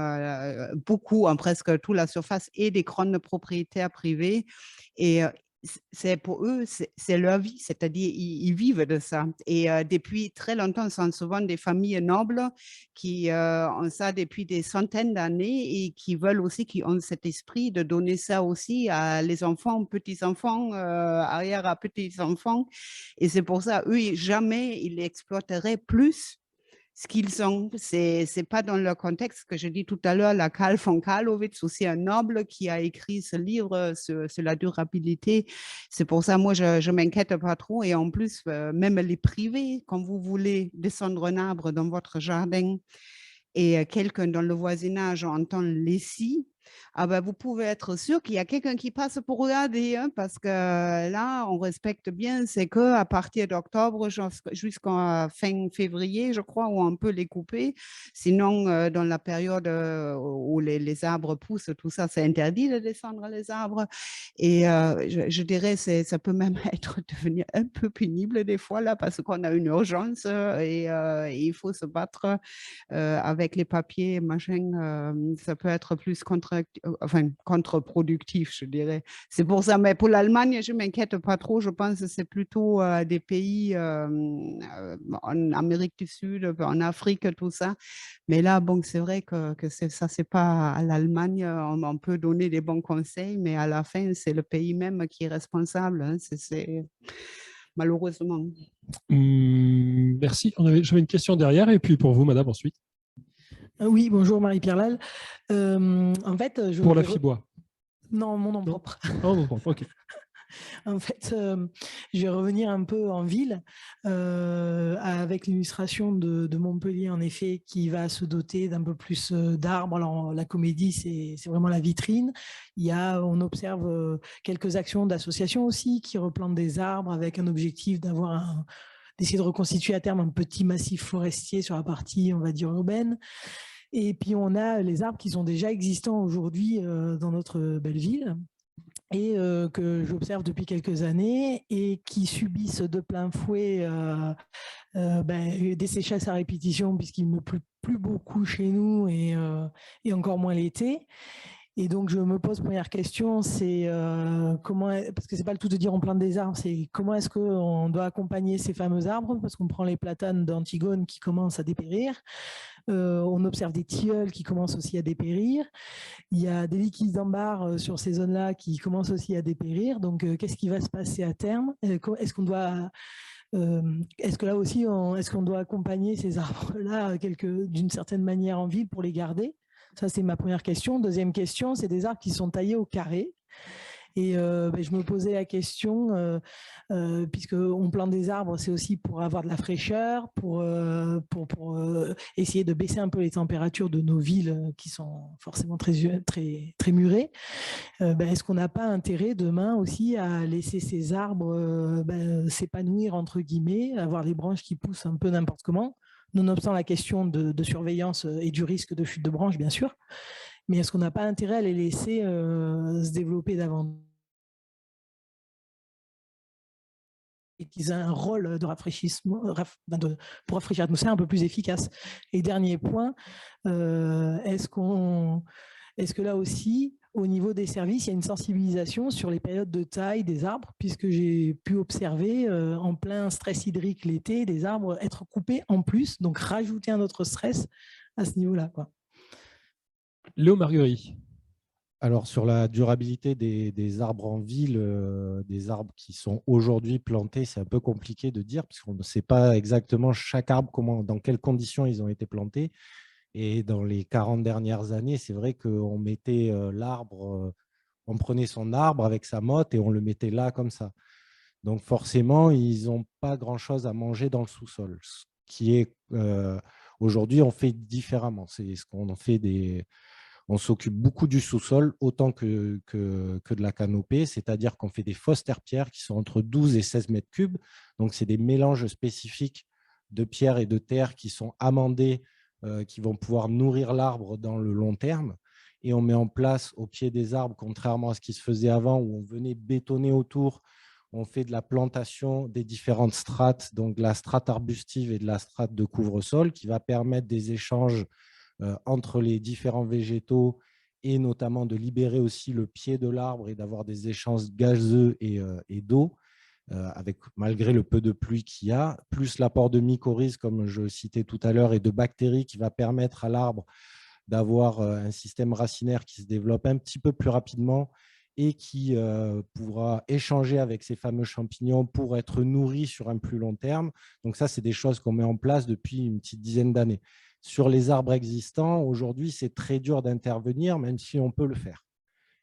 beaucoup, presque toute la surface, et des grandes propriétaires privés. Et c'est pour eux, c'est leur vie, c'est-à-dire ils vivent de ça. Et depuis très longtemps, ce sont souvent des familles nobles qui ont ça depuis des centaines d'années et qui veulent aussi, qui ont cet esprit de donner ça aussi à les enfants, petits-enfants, arrière à petits-enfants. Et c'est pour ça, eux, jamais ils exploiteraient plus ce qu'ils sont. C'est pas dans le contexte que je dis tout à l'heure, la Carl von Carlowitz, aussi un noble qui a écrit ce livre sur la durabilité. C'est pour ça, moi, je m'inquiète pas trop. Et en plus, même les privés, quand vous voulez descendre un arbre dans votre jardin et quelqu'un dans le voisinage entend les scies, ah ben, vous pouvez être sûr qu'il y a quelqu'un qui passe pour regarder, hein, parce que là, on respecte bien, c'est qu'à partir d'octobre jusqu'à fin février, je crois, où on peut les couper. Sinon, dans la période où les arbres poussent, tout ça, c'est interdit de descendre les arbres. Et je dirais, ça peut même devenir un peu pénible des fois, là, parce qu'on a une urgence et il faut se battre avec les papiers, machin. Ça peut être plus contre-productif, je dirais. C'est pour ça, mais pour l'Allemagne, je ne m'inquiète pas trop. Je pense que c'est plutôt des pays en Amérique du Sud, en Afrique, tout ça. Mais là, bon, c'est vrai que ça, c'est pas à l'Allemagne. On peut donner des bons conseils, mais à la fin, c'est le pays même qui est responsable. Hein. C'est malheureusement. Merci. J'avais une question derrière, et puis pour vous, madame, ensuite. Oui, bonjour Marie-Pierre Lal. En fait, pour la FIBOA. Non, mon nom propre. Oh, non, ok. En fait, je vais revenir un peu en ville avec l'illustration de Montpellier, en effet, qui va se doter d'un peu plus d'arbres. Alors, la comédie, c'est vraiment la vitrine. On observe quelques actions d'associations aussi qui replantent des arbres avec un objectif d'essayer de reconstituer à terme un petit massif forestier sur la partie, on va dire, urbaine. Et puis, on a les arbres qui sont déjà existants aujourd'hui dans notre belle ville et que j'observe depuis quelques années et qui subissent de plein fouet des sécheresses à répétition puisqu'il ne pleut plus beaucoup chez nous et encore moins l'été. Et donc, je me pose première question, c'est comment, parce que c'est pas le tout de dire on plante des arbres, c'est comment est-ce qu'on doit accompagner ces fameux arbres, parce qu'on prend les platanes d'Antigone qui commencent à dépérir, on observe des tilleuls qui commencent aussi à dépérir, il y a des liquides d'ambar sur ces zones-là qui commencent aussi à dépérir, donc qu'est-ce qui va se passer à terme? Est-ce qu'on doit... est-ce que là aussi, est-ce qu'on doit accompagner ces arbres-là d'une certaine manière en ville pour les garder? Ça, c'est ma première question. Deuxième question, c'est des arbres qui sont taillés au carré. Et je me posais la question, puisqu'on plante des arbres, c'est aussi pour avoir de la fraîcheur, pour essayer de baisser un peu les températures de nos villes qui sont forcément très murées. Est-ce qu'on n'a pas intérêt demain aussi à laisser ces arbres s'épanouir, entre guillemets, avoir les branches qui poussent un peu n'importe comment, nonobstant la question de surveillance et du risque de chute de branches, bien sûr. Mais est-ce qu'on n'a pas intérêt à les laisser se développer davantage et qu'ils aient un rôle de rafraîchissement, pour rafraîchir l'atmosphère un peu plus efficace? Et dernier point, est-ce que là aussi, au niveau des services, il y a une sensibilisation sur les périodes de taille des arbres, puisque j'ai pu observer en plein stress hydrique l'été, des arbres être coupés en plus, donc rajouter un autre stress à ce niveau-là, quoi. Léo Marguerite. Alors, sur la durabilité des arbres en ville, des arbres qui sont aujourd'hui plantés, c'est un peu compliqué de dire, puisqu'on ne sait pas exactement chaque arbre, dans quelles conditions ils ont été plantés. Et dans les 40 dernières années, c'est vrai qu'on mettait l'arbre, on prenait son arbre avec sa motte et on le mettait là comme ça. Donc forcément, ils n'ont pas grand-chose à manger dans le sous-sol. Ce qui est aujourd'hui, on fait différemment. C'est ce qu'on fait on s'occupe beaucoup du sous-sol, autant que de la canopée, c'est-à-dire qu'on fait des fausses terre-pierre qui sont entre 12 et 16 mètres cubes. Donc, c'est des mélanges spécifiques de pierre et de terre qui sont amendés, qui vont pouvoir nourrir l'arbre dans le long terme. Et on met en place au pied des arbres, contrairement à ce qui se faisait avant, où on venait bétonner autour, on fait de la plantation des différentes strates, donc de la strate arbustive et de la strate de couvre-sol, qui va permettre des échanges entre les différents végétaux et notamment de libérer aussi le pied de l'arbre et d'avoir des échanges gazeux et d'eau, malgré le peu de pluie qu'il y a, plus l'apport de mycorhizes, comme je citais tout à l'heure, et de bactéries qui va permettre à l'arbre d'avoir un système racinaire qui se développe un petit peu plus rapidement et qui pourra échanger avec ces fameux champignons pour être nourri sur un plus long terme. Donc ça, c'est des choses qu'on met en place depuis une petite dizaine d'années. Sur les arbres existants, aujourd'hui, c'est très dur d'intervenir, même si on peut le faire.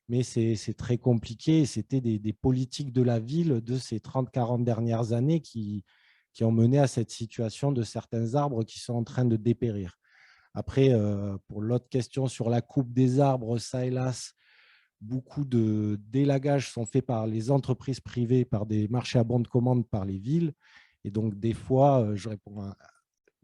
Mais c'est très compliqué. C'était des politiques de la ville de ces 30-40 dernières années qui ont mené à cette situation de certains arbres qui sont en train de dépérir. Après, pour l'autre question sur la coupe des arbres, ça hélas, beaucoup de délagages sont faits par les entreprises privées, par des marchés à bon de commande par les villes. Et donc, des fois, je réponds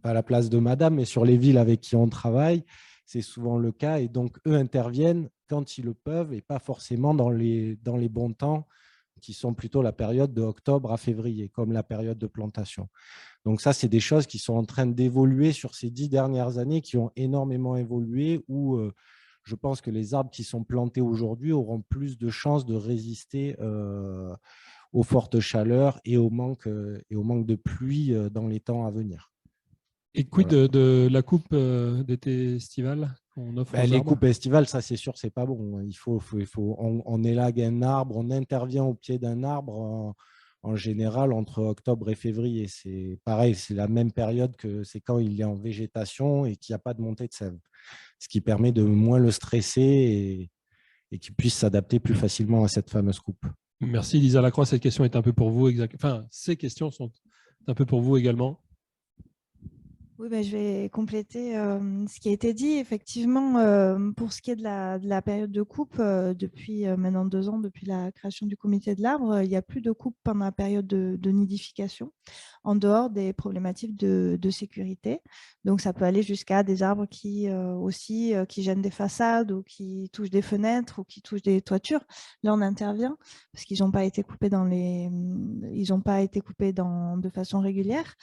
pas à la place de madame, mais sur les villes avec qui on travaille, c'est souvent le cas. Et donc, eux interviennent quand ils le peuvent et pas forcément dans les bons temps, qui sont plutôt la période de octobre à février, comme la période de plantation. Donc ça, c'est des choses qui sont en train d'évoluer sur ces 10 dernières années, qui ont énormément évolué, où je pense que les arbres qui sont plantés aujourd'hui auront plus de chances de résister aux fortes chaleurs et au manque de pluie dans les temps à venir. Et quid de la coupe d'été estivale qu'on offre aux Les arbres? coupes estivales, ça c'est sûr, c'est pas bon. On élague un arbre, on intervient au pied d'un arbre en général entre octobre et février. C'est pareil, c'est la même période que c'est quand il est en végétation et qu'il n'y a pas de montée de sève. Ce qui permet de moins le stresser et qu'il puisse s'adapter plus facilement à cette fameuse coupe. Merci Lisa Lacroix, cette question est un peu pour vous. Enfin, ces questions sont un peu pour vous également. Oui, je vais compléter ce qui a été dit. Effectivement, pour ce qui est de la période de coupe, depuis maintenant 2 ans, depuis la création du comité de l'arbre, il n'y a plus de coupe pendant la période de nidification, en dehors des problématiques de sécurité. Donc, ça peut aller jusqu'à des arbres qui gênent des façades ou qui touchent des fenêtres ou qui touchent des toitures. Là, on intervient parce qu'ils n'ont pas été coupés de façon régulière.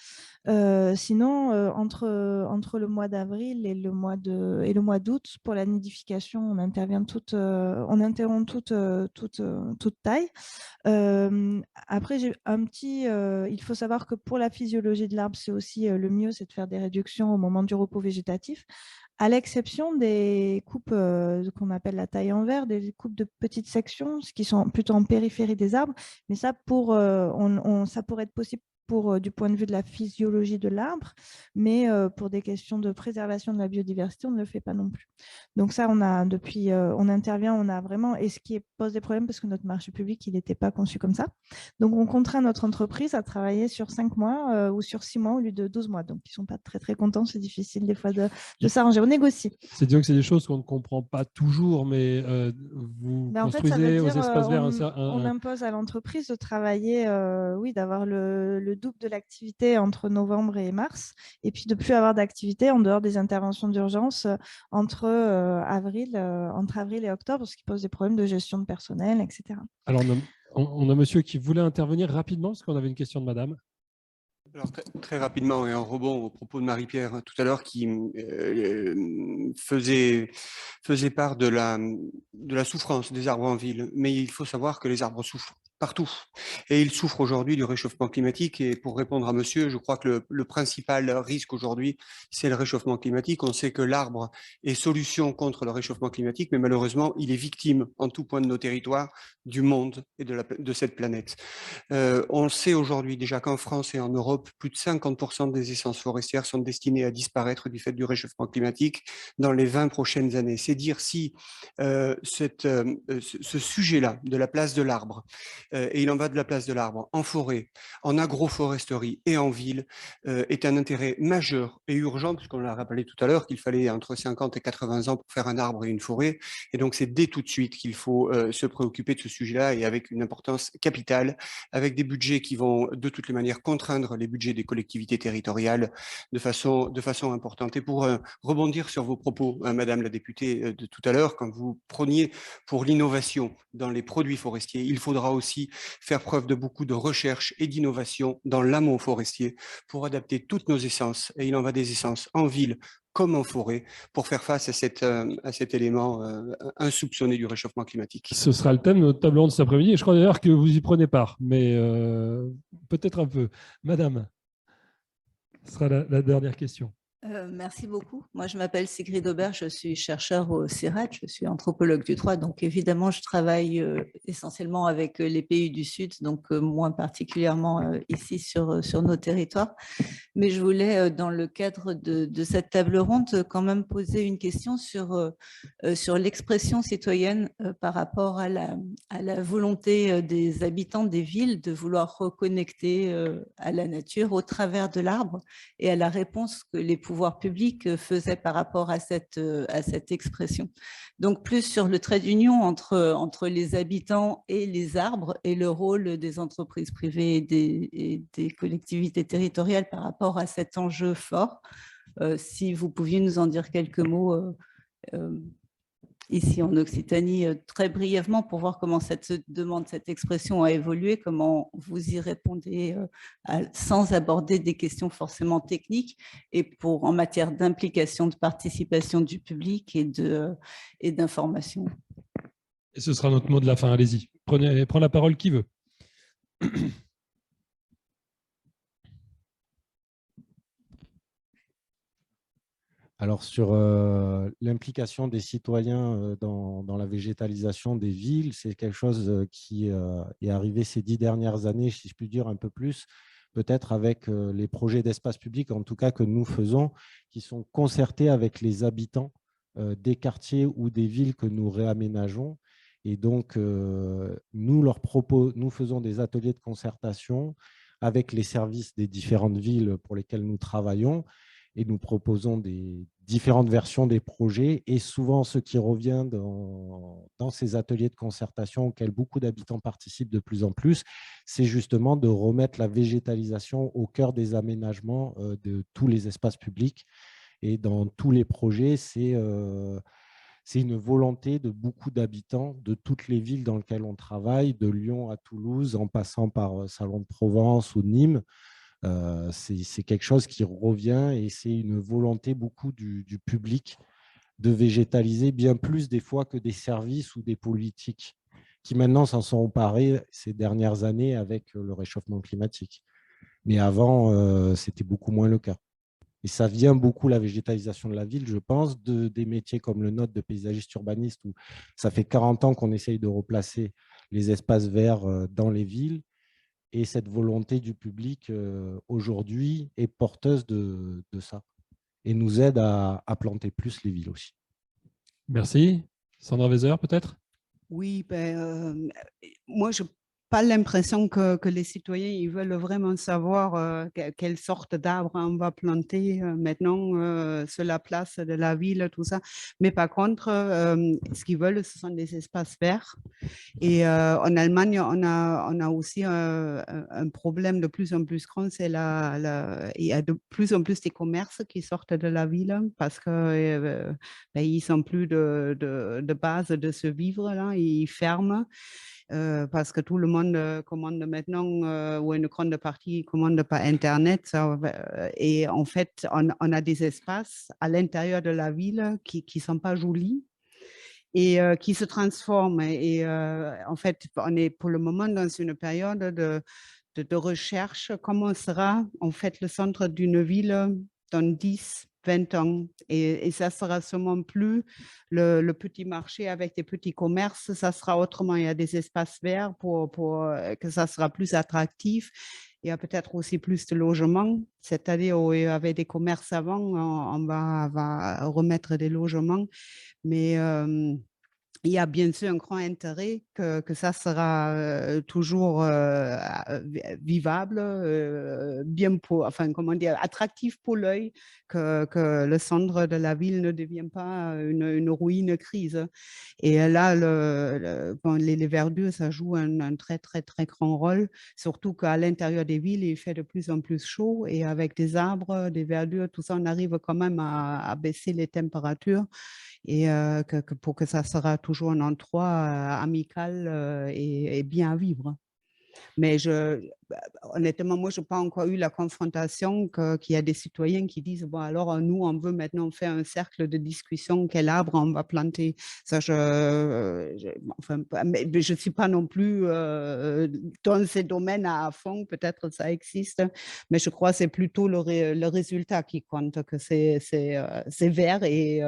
Sinon, entre le mois d'avril et le mois d'août, pour la nidification, on interrompt toute taille. Après, il faut savoir que pour la physiologie de l'arbre, c'est aussi le mieux, c'est de faire des réductions au moment du repos végétatif, à l'exception des coupes qu'on appelle la taille en verre, des coupes de petites sections, qui sont plutôt en périphérie des arbres. Mais ça, ça pourrait être possible du point de vue de la physiologie de l'arbre, mais pour des questions de préservation de la biodiversité, on ne le fait pas non plus. Donc ça, on intervient, on a vraiment, et ce qui pose des problèmes parce que notre marché public, il n'était pas conçu comme ça. Donc on contraint notre entreprise à travailler sur 5 mois ou sur 6 mois au lieu de 12 mois. Donc ils ne sont pas très, très contents, c'est difficile des fois de s'arranger. On négocie. C'est-à-dire que c'est des choses qu'on ne comprend pas toujours, mais vous construisez aux espaces verts on impose à l'entreprise de travailler, d'avoir le double de l'activité entre novembre et mars, et puis de ne plus avoir d'activité en dehors des interventions d'urgence entre avril et octobre, ce qui pose des problèmes de gestion de personnel, etc. Alors, on a monsieur qui voulait intervenir rapidement, parce qu'on avait une question de madame. Alors, très rapidement, et en rebond au propos de Marie-Pierre tout à l'heure, qui faisait part de la souffrance des arbres en ville. Mais il faut savoir que les arbres souffrent partout. Et ils souffrent aujourd'hui du réchauffement climatique. Et pour répondre à monsieur, je crois que le principal risque aujourd'hui, c'est le réchauffement climatique. On sait que l'arbre est solution contre le réchauffement climatique, mais malheureusement, il est victime en tout point de nos territoires, du monde et de cette planète. On sait aujourd'hui déjà qu'en France et en Europe, plus de 50% des essences forestières sont destinées à disparaître du fait du réchauffement climatique dans les 20 prochaines années. C'est dire si ce sujet-là de la place de l'arbre, et il en va de la place de l'arbre en forêt, en agroforesterie et en ville, est un intérêt majeur et urgent, puisqu'on l'a rappelé tout à l'heure qu'il fallait entre 50 et 80 ans pour faire un arbre et une forêt. Et donc, c'est dès tout de suite qu'il faut se préoccuper de ce sujet-là, et avec une importance capitale, avec des budgets qui vont de toutes les manières contraindre les budgets des collectivités territoriales de façon importante. Et pour rebondir sur vos propos, Madame la députée, de tout à l'heure, quand vous preniez pour l'innovation dans les produits forestiers, il faudra aussi faire preuve de beaucoup de recherche et d'innovation dans l'amont forestier pour adapter toutes nos essences, et il en va des essences en ville comme en forêt, pour faire face à cet élément insoupçonné du réchauffement climatique. Ce sera le thème de notre table ronde cet après-midi, et je crois d'ailleurs que vous y prenez part, mais peut-être un peu. Madame, ce sera la dernière question. Merci beaucoup. Moi, je m'appelle Sigrid Aubert, je suis chercheur au CIRAD, je suis anthropologue du droit. Donc, évidemment, je travaille essentiellement avec les pays du Sud, donc moins particulièrement ici sur nos territoires. Mais je voulais, dans le cadre de cette table ronde, quand même poser une question sur l'expression citoyenne par rapport à la volonté des habitants des villes de vouloir reconnecter à la nature au travers de l'arbre et à la réponse que les pouvoirs publics faisaient par rapport à cette expression. Donc, plus sur le trait d'union entre les habitants et les arbres et le rôle des entreprises privées et des collectivités territoriales par rapport à cet enjeu fort. Si vous pouviez nous en dire quelques mots ici en Occitanie, très brièvement, pour voir comment cette demande, cette expression a évolué, comment vous y répondez sans aborder des questions forcément techniques, et en matière d'implication, de participation du public et d'information. Et ce sera notre mot de la fin, allez-y. Prends la parole qui veut. Alors, sur l'implication des citoyens dans la végétalisation des villes, c'est quelque chose qui est arrivé ces 10 dernières années, si je puis dire un peu plus, peut-être avec les projets d'espace public, en tout cas que nous faisons, qui sont concertés avec les habitants des quartiers ou des villes que nous réaménageons. Et donc, nous faisons des ateliers de concertation avec les services des différentes villes pour lesquelles nous travaillons, et nous proposons des différentes versions des projets. Et souvent, ce qui revient dans ces ateliers de concertation auxquels beaucoup d'habitants participent de plus en plus, c'est justement de remettre la végétalisation au cœur des aménagements de tous les espaces publics. Et dans tous les projets, c'est une volonté de beaucoup d'habitants de toutes les villes dans lesquelles on travaille, de Lyon à Toulouse, en passant par Salon de Provence ou Nîmes. C'est quelque chose qui revient et c'est une volonté beaucoup du public de végétaliser bien plus des fois que des services ou des politiques qui maintenant s'en sont emparés ces dernières années avec le réchauffement climatique. Mais avant, c'était beaucoup moins le cas. Et ça vient beaucoup, la végétalisation de la ville, je pense, des métiers comme le nôtre de paysagiste urbaniste, où ça fait 40 ans qu'on essaye de replacer les espaces verts dans les villes. Et cette volonté du public aujourd'hui est porteuse de ça et nous aide à planter plus les villes aussi. Merci. Sandra Weser, peut-être? Oui, moi, je n'ai pas l'impression que les citoyens ils veulent vraiment savoir quelle sorte d'arbre on va planter maintenant sur la place de la ville, tout ça. Mais par contre, ce qu'ils veulent, ce sont des espaces verts. Et en Allemagne, on a aussi un problème de plus en plus grand, c'est il y a de plus en plus des commerces qui sortent de la ville parce qu'ils ne sont plus de base de se vivre, là, ils ferment. Parce que tout le monde commande maintenant, ou une grande partie commande par Internet. Et en fait, on a des espaces à l'intérieur de la ville qui ne sont pas jolis et qui se transforment. Et en fait, on est pour le moment dans une période de recherche. Comment sera en fait le centre d'une ville dans 10, 20 ans. Et ça sera sûrement plus le petit marché avec des petits commerces, ça sera autrement. Il y a des espaces verts pour que ça sera plus attractif. Il y a peut-être aussi plus de logements. C'est-à-dire où il y avait des commerces avant, on va remettre des logements. Mais il y a bien sûr un grand intérêt que ça sera toujours vivable, attractif pour l'œil, que le centre de la ville ne devienne pas une ruine crise. Et là, les verdures, ça joue un très, très, très grand rôle, surtout qu'à l'intérieur des villes, il fait de plus en plus chaud et avec des arbres, des verdures, tout ça, on arrive quand même à baisser les températures. Et pour que ça sera toujours un endroit amical et bien à vivre. Mais honnêtement, moi, je n'ai pas encore eu la confrontation qu'il y a des citoyens qui disent, bon, alors nous, on veut maintenant faire un cercle de discussion, quel arbre on va planter. Ça, mais je ne suis pas non plus dans ces domaines à fond, peut-être ça existe, mais je crois que c'est plutôt le résultat qui compte, que c'est vert et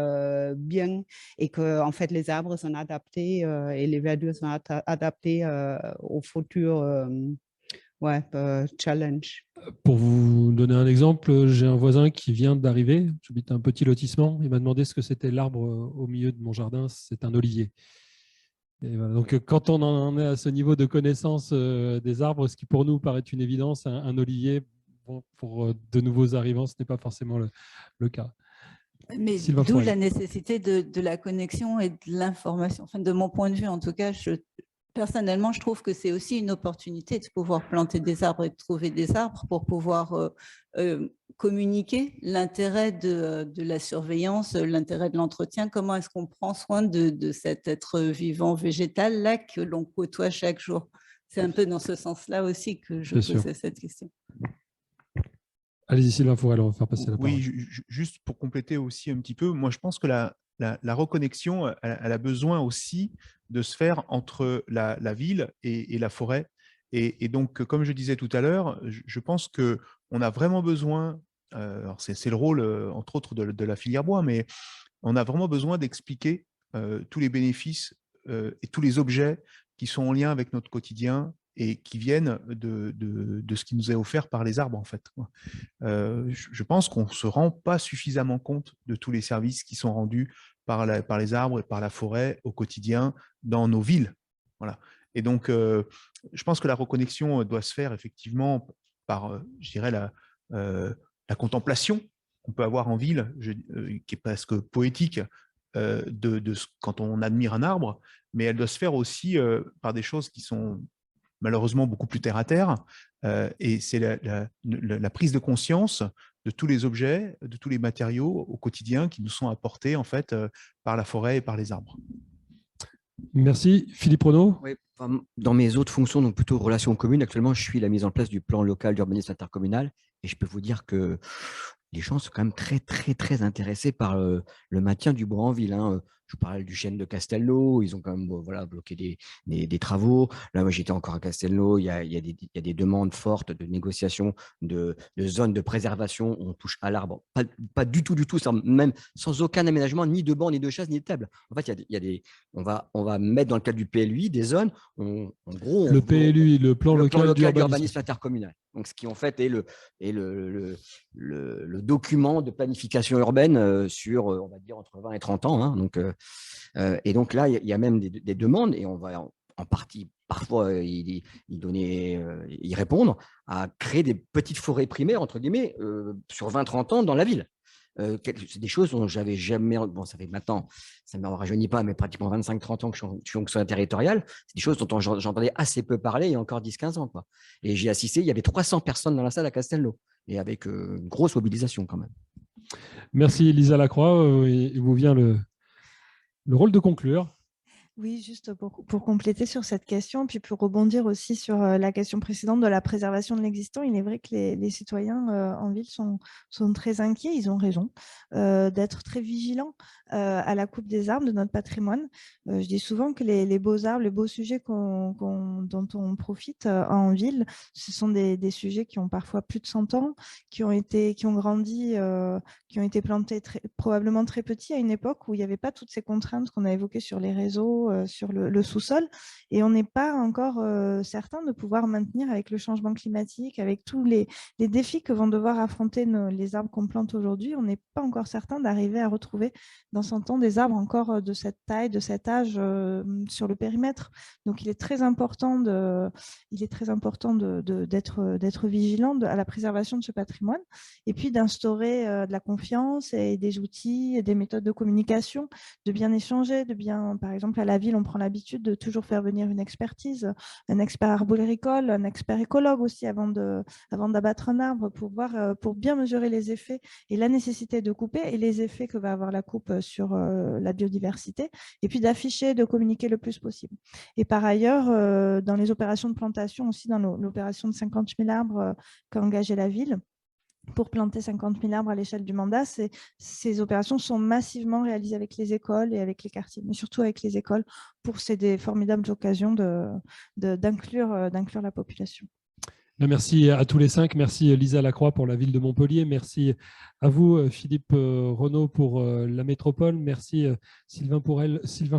bien, et que en fait, les arbres sont adaptés et les verdures sont adaptées au futur challenge. Pour vous donner un exemple, j'ai un voisin qui vient d'arriver. J'habite un petit lotissement. Il m'a demandé ce que c'était l'arbre au milieu de mon jardin. C'est un olivier. Et voilà. Donc, quand on en est à ce niveau de connaissance des arbres, ce qui pour nous paraît une évidence, un olivier, bon, pour de nouveaux arrivants, ce n'est pas forcément le cas. Mais d'où la nécessité de la connexion et de l'information. Enfin, de mon point de vue, en tout cas, personnellement, je trouve que c'est aussi une opportunité de pouvoir planter des arbres et de trouver des arbres pour pouvoir communiquer l'intérêt de la surveillance, l'intérêt de l'entretien. Comment est-ce qu'on prend soin de cet être vivant végétal-là que l'on côtoie chaque jour? C'est un peu dans ce sens-là aussi que je posais cette question. Allez-y, Sylvain Fourel, on va faire passer la parole. Oui, juste pour compléter aussi un petit peu, moi je pense que la reconnexion, elle a besoin aussi de se faire entre la ville et la forêt. Et donc, comme je disais tout à l'heure, je pense qu'on a vraiment besoin, c'est le rôle, entre autres, de la filière bois, mais on a vraiment besoin d'expliquer tous les bénéfices et tous les objets qui sont en lien avec notre quotidien et qui viennent de ce qui nous est offert par les arbres, en fait. Je pense qu'on ne se rend pas suffisamment compte de tous les services qui sont rendus par les arbres et par la forêt au quotidien dans nos villes. Voilà. Et donc, je pense que la reconnexion doit se faire effectivement par, je dirais, la contemplation qu'on peut avoir en ville, qui est presque poétique, quand on admire un arbre, mais elle doit se faire aussi par des choses qui sont malheureusement beaucoup plus terre à terre, et c'est la prise de conscience de tous les objets, de tous les matériaux au quotidien qui nous sont apportés en fait par la forêt et par les arbres. Merci. Philippe Renaud. Oui, dans mes autres fonctions, donc plutôt relations communes, actuellement, je suis la mise en place du plan local d'urbanisme intercommunal, et je peux vous dire que les gens sont quand même très, très, très intéressés par le maintien du bois en ville. Je vous parlais du chêne de Castelnau, ils ont quand même bloqué des travaux. Là, moi, j'étais encore à Castelnau, il y a des demandes fortes de négociation de zones de préservation. On touche à l'arbre, pas du tout, même sans aucun aménagement, ni de banc, ni de chasse, ni de table. En fait, on va mettre dans le cadre du PLUI des zones. En gros, le PLUI, le plan local d'urbanisme intercommunal. Donc, ce qui en fait est le document de planification urbaine sur, on va dire, entre 20 et 30 ans. Et donc là, il y a même des demandes, et on va en partie, parfois, y répondre, à créer des petites forêts primaires, entre guillemets, sur 20-30 ans dans la ville. C'est des choses dont j'avais jamais… Bon, ça fait maintenant, ça ne me rajeunit pas, mais pratiquement 25-30 ans que je suis fonctionnaire territorial. C'est des choses dont j'entendais assez peu parler il y a encore 10-15 ans. Quoi. Et j'ai assisté, il y avait 300 personnes dans la salle à Castelnau, et avec une grosse mobilisation quand même. Merci Lisa Lacroix. Il vous vient le rôle de conclure. Oui, juste pour compléter sur cette question, puis pour rebondir aussi sur la question précédente de la préservation de l'existant, il est vrai que les citoyens en ville sont très inquiets, ils ont raison, d'être très vigilants à la coupe des arbres de notre patrimoine. Je dis souvent que les beaux arbres, les beaux sujets dont on profite en ville, ce sont des sujets qui ont parfois plus de 100 ans, qui ont grandi, qui ont été plantés probablement très petits à une époque où il n'y avait pas toutes ces contraintes qu'on a évoquées sur les réseaux, sur le sous-sol, et on n'est pas encore certain de pouvoir maintenir avec le changement climatique, avec tous les défis que vont devoir affronter les arbres qu'on plante aujourd'hui. On n'est pas encore certain d'arriver à retrouver dans 100 ans des arbres encore de cette taille, de cet âge sur le périmètre. Donc il est très important d'être vigilant à la préservation de ce patrimoine, et puis d'instaurer de la confiance et des outils et des méthodes de communication, de bien échanger, par exemple à la ville, on prend l'habitude de toujours faire venir une expertise, un expert arboricole, un expert écologue aussi avant d'abattre un arbre pour bien mesurer les effets et la nécessité de couper et les effets que va avoir la coupe sur la biodiversité, et puis d'afficher, de communiquer le plus possible. Et par ailleurs, dans les opérations de plantation, aussi dans l'opération de 50 000 arbres qu'a engagée la ville, pour planter 50 000 arbres à l'échelle du mandat, ces opérations sont massivement réalisées avec les écoles et avec les quartiers, mais surtout avec les écoles, c'est des formidables occasions d'inclure la population. Merci à tous les 5. Merci Lisa Lacroix pour la ville de Montpellier. Merci à vous Philippe Renaud pour la métropole. Merci Sylvain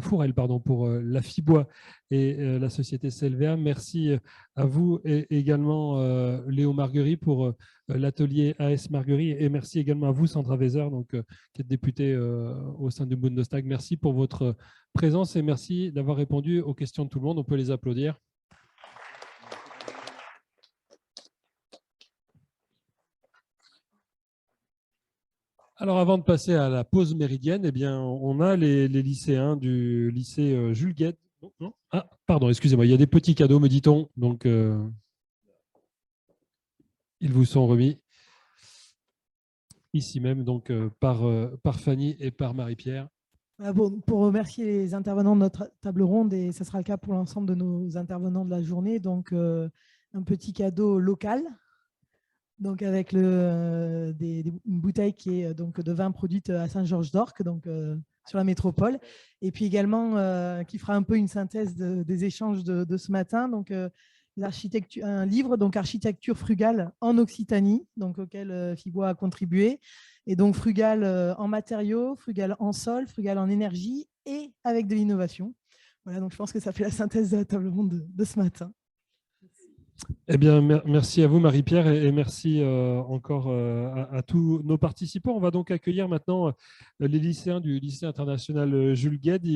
Fourel pour la Fibois et la société Selvéa. Merci à vous et également Léo Marguerie pour l'atelier AS Marguerie. Et merci également à vous Sandra Weser, qui êtes députée au sein du Bundestag. Merci pour votre présence et merci d'avoir répondu aux questions de tout le monde. On peut les applaudir. Alors, avant de passer à la pause méridienne, eh bien, on a les lycéens du lycée Jules Guesde. Non, ah, pardon, excusez-moi, il y a des petits cadeaux, me dit-on. Donc, ils vous sont remis ici même, donc par Fanny et par Marie-Pierre. Pour remercier les intervenants de notre table ronde, et ce sera le cas pour l'ensemble de nos intervenants de la journée, donc un petit cadeau local. Donc avec une bouteille qui est donc de vin produite à Saint-Georges-d'Orc, donc sur la métropole, et puis également qui fera un peu une synthèse des échanges de ce matin. Donc un livre, donc Architecture frugale en Occitanie, donc auquel Fibois a contribué, et donc frugale en matériaux, frugale en sol, frugale en énergie et avec de l'innovation. Voilà, donc je pense que ça fait la synthèse de la table ronde de ce matin. Eh bien, merci à vous, Marie-Pierre, et merci encore à tous nos participants. On va donc accueillir maintenant les lycéens du lycée international Jules Guesde.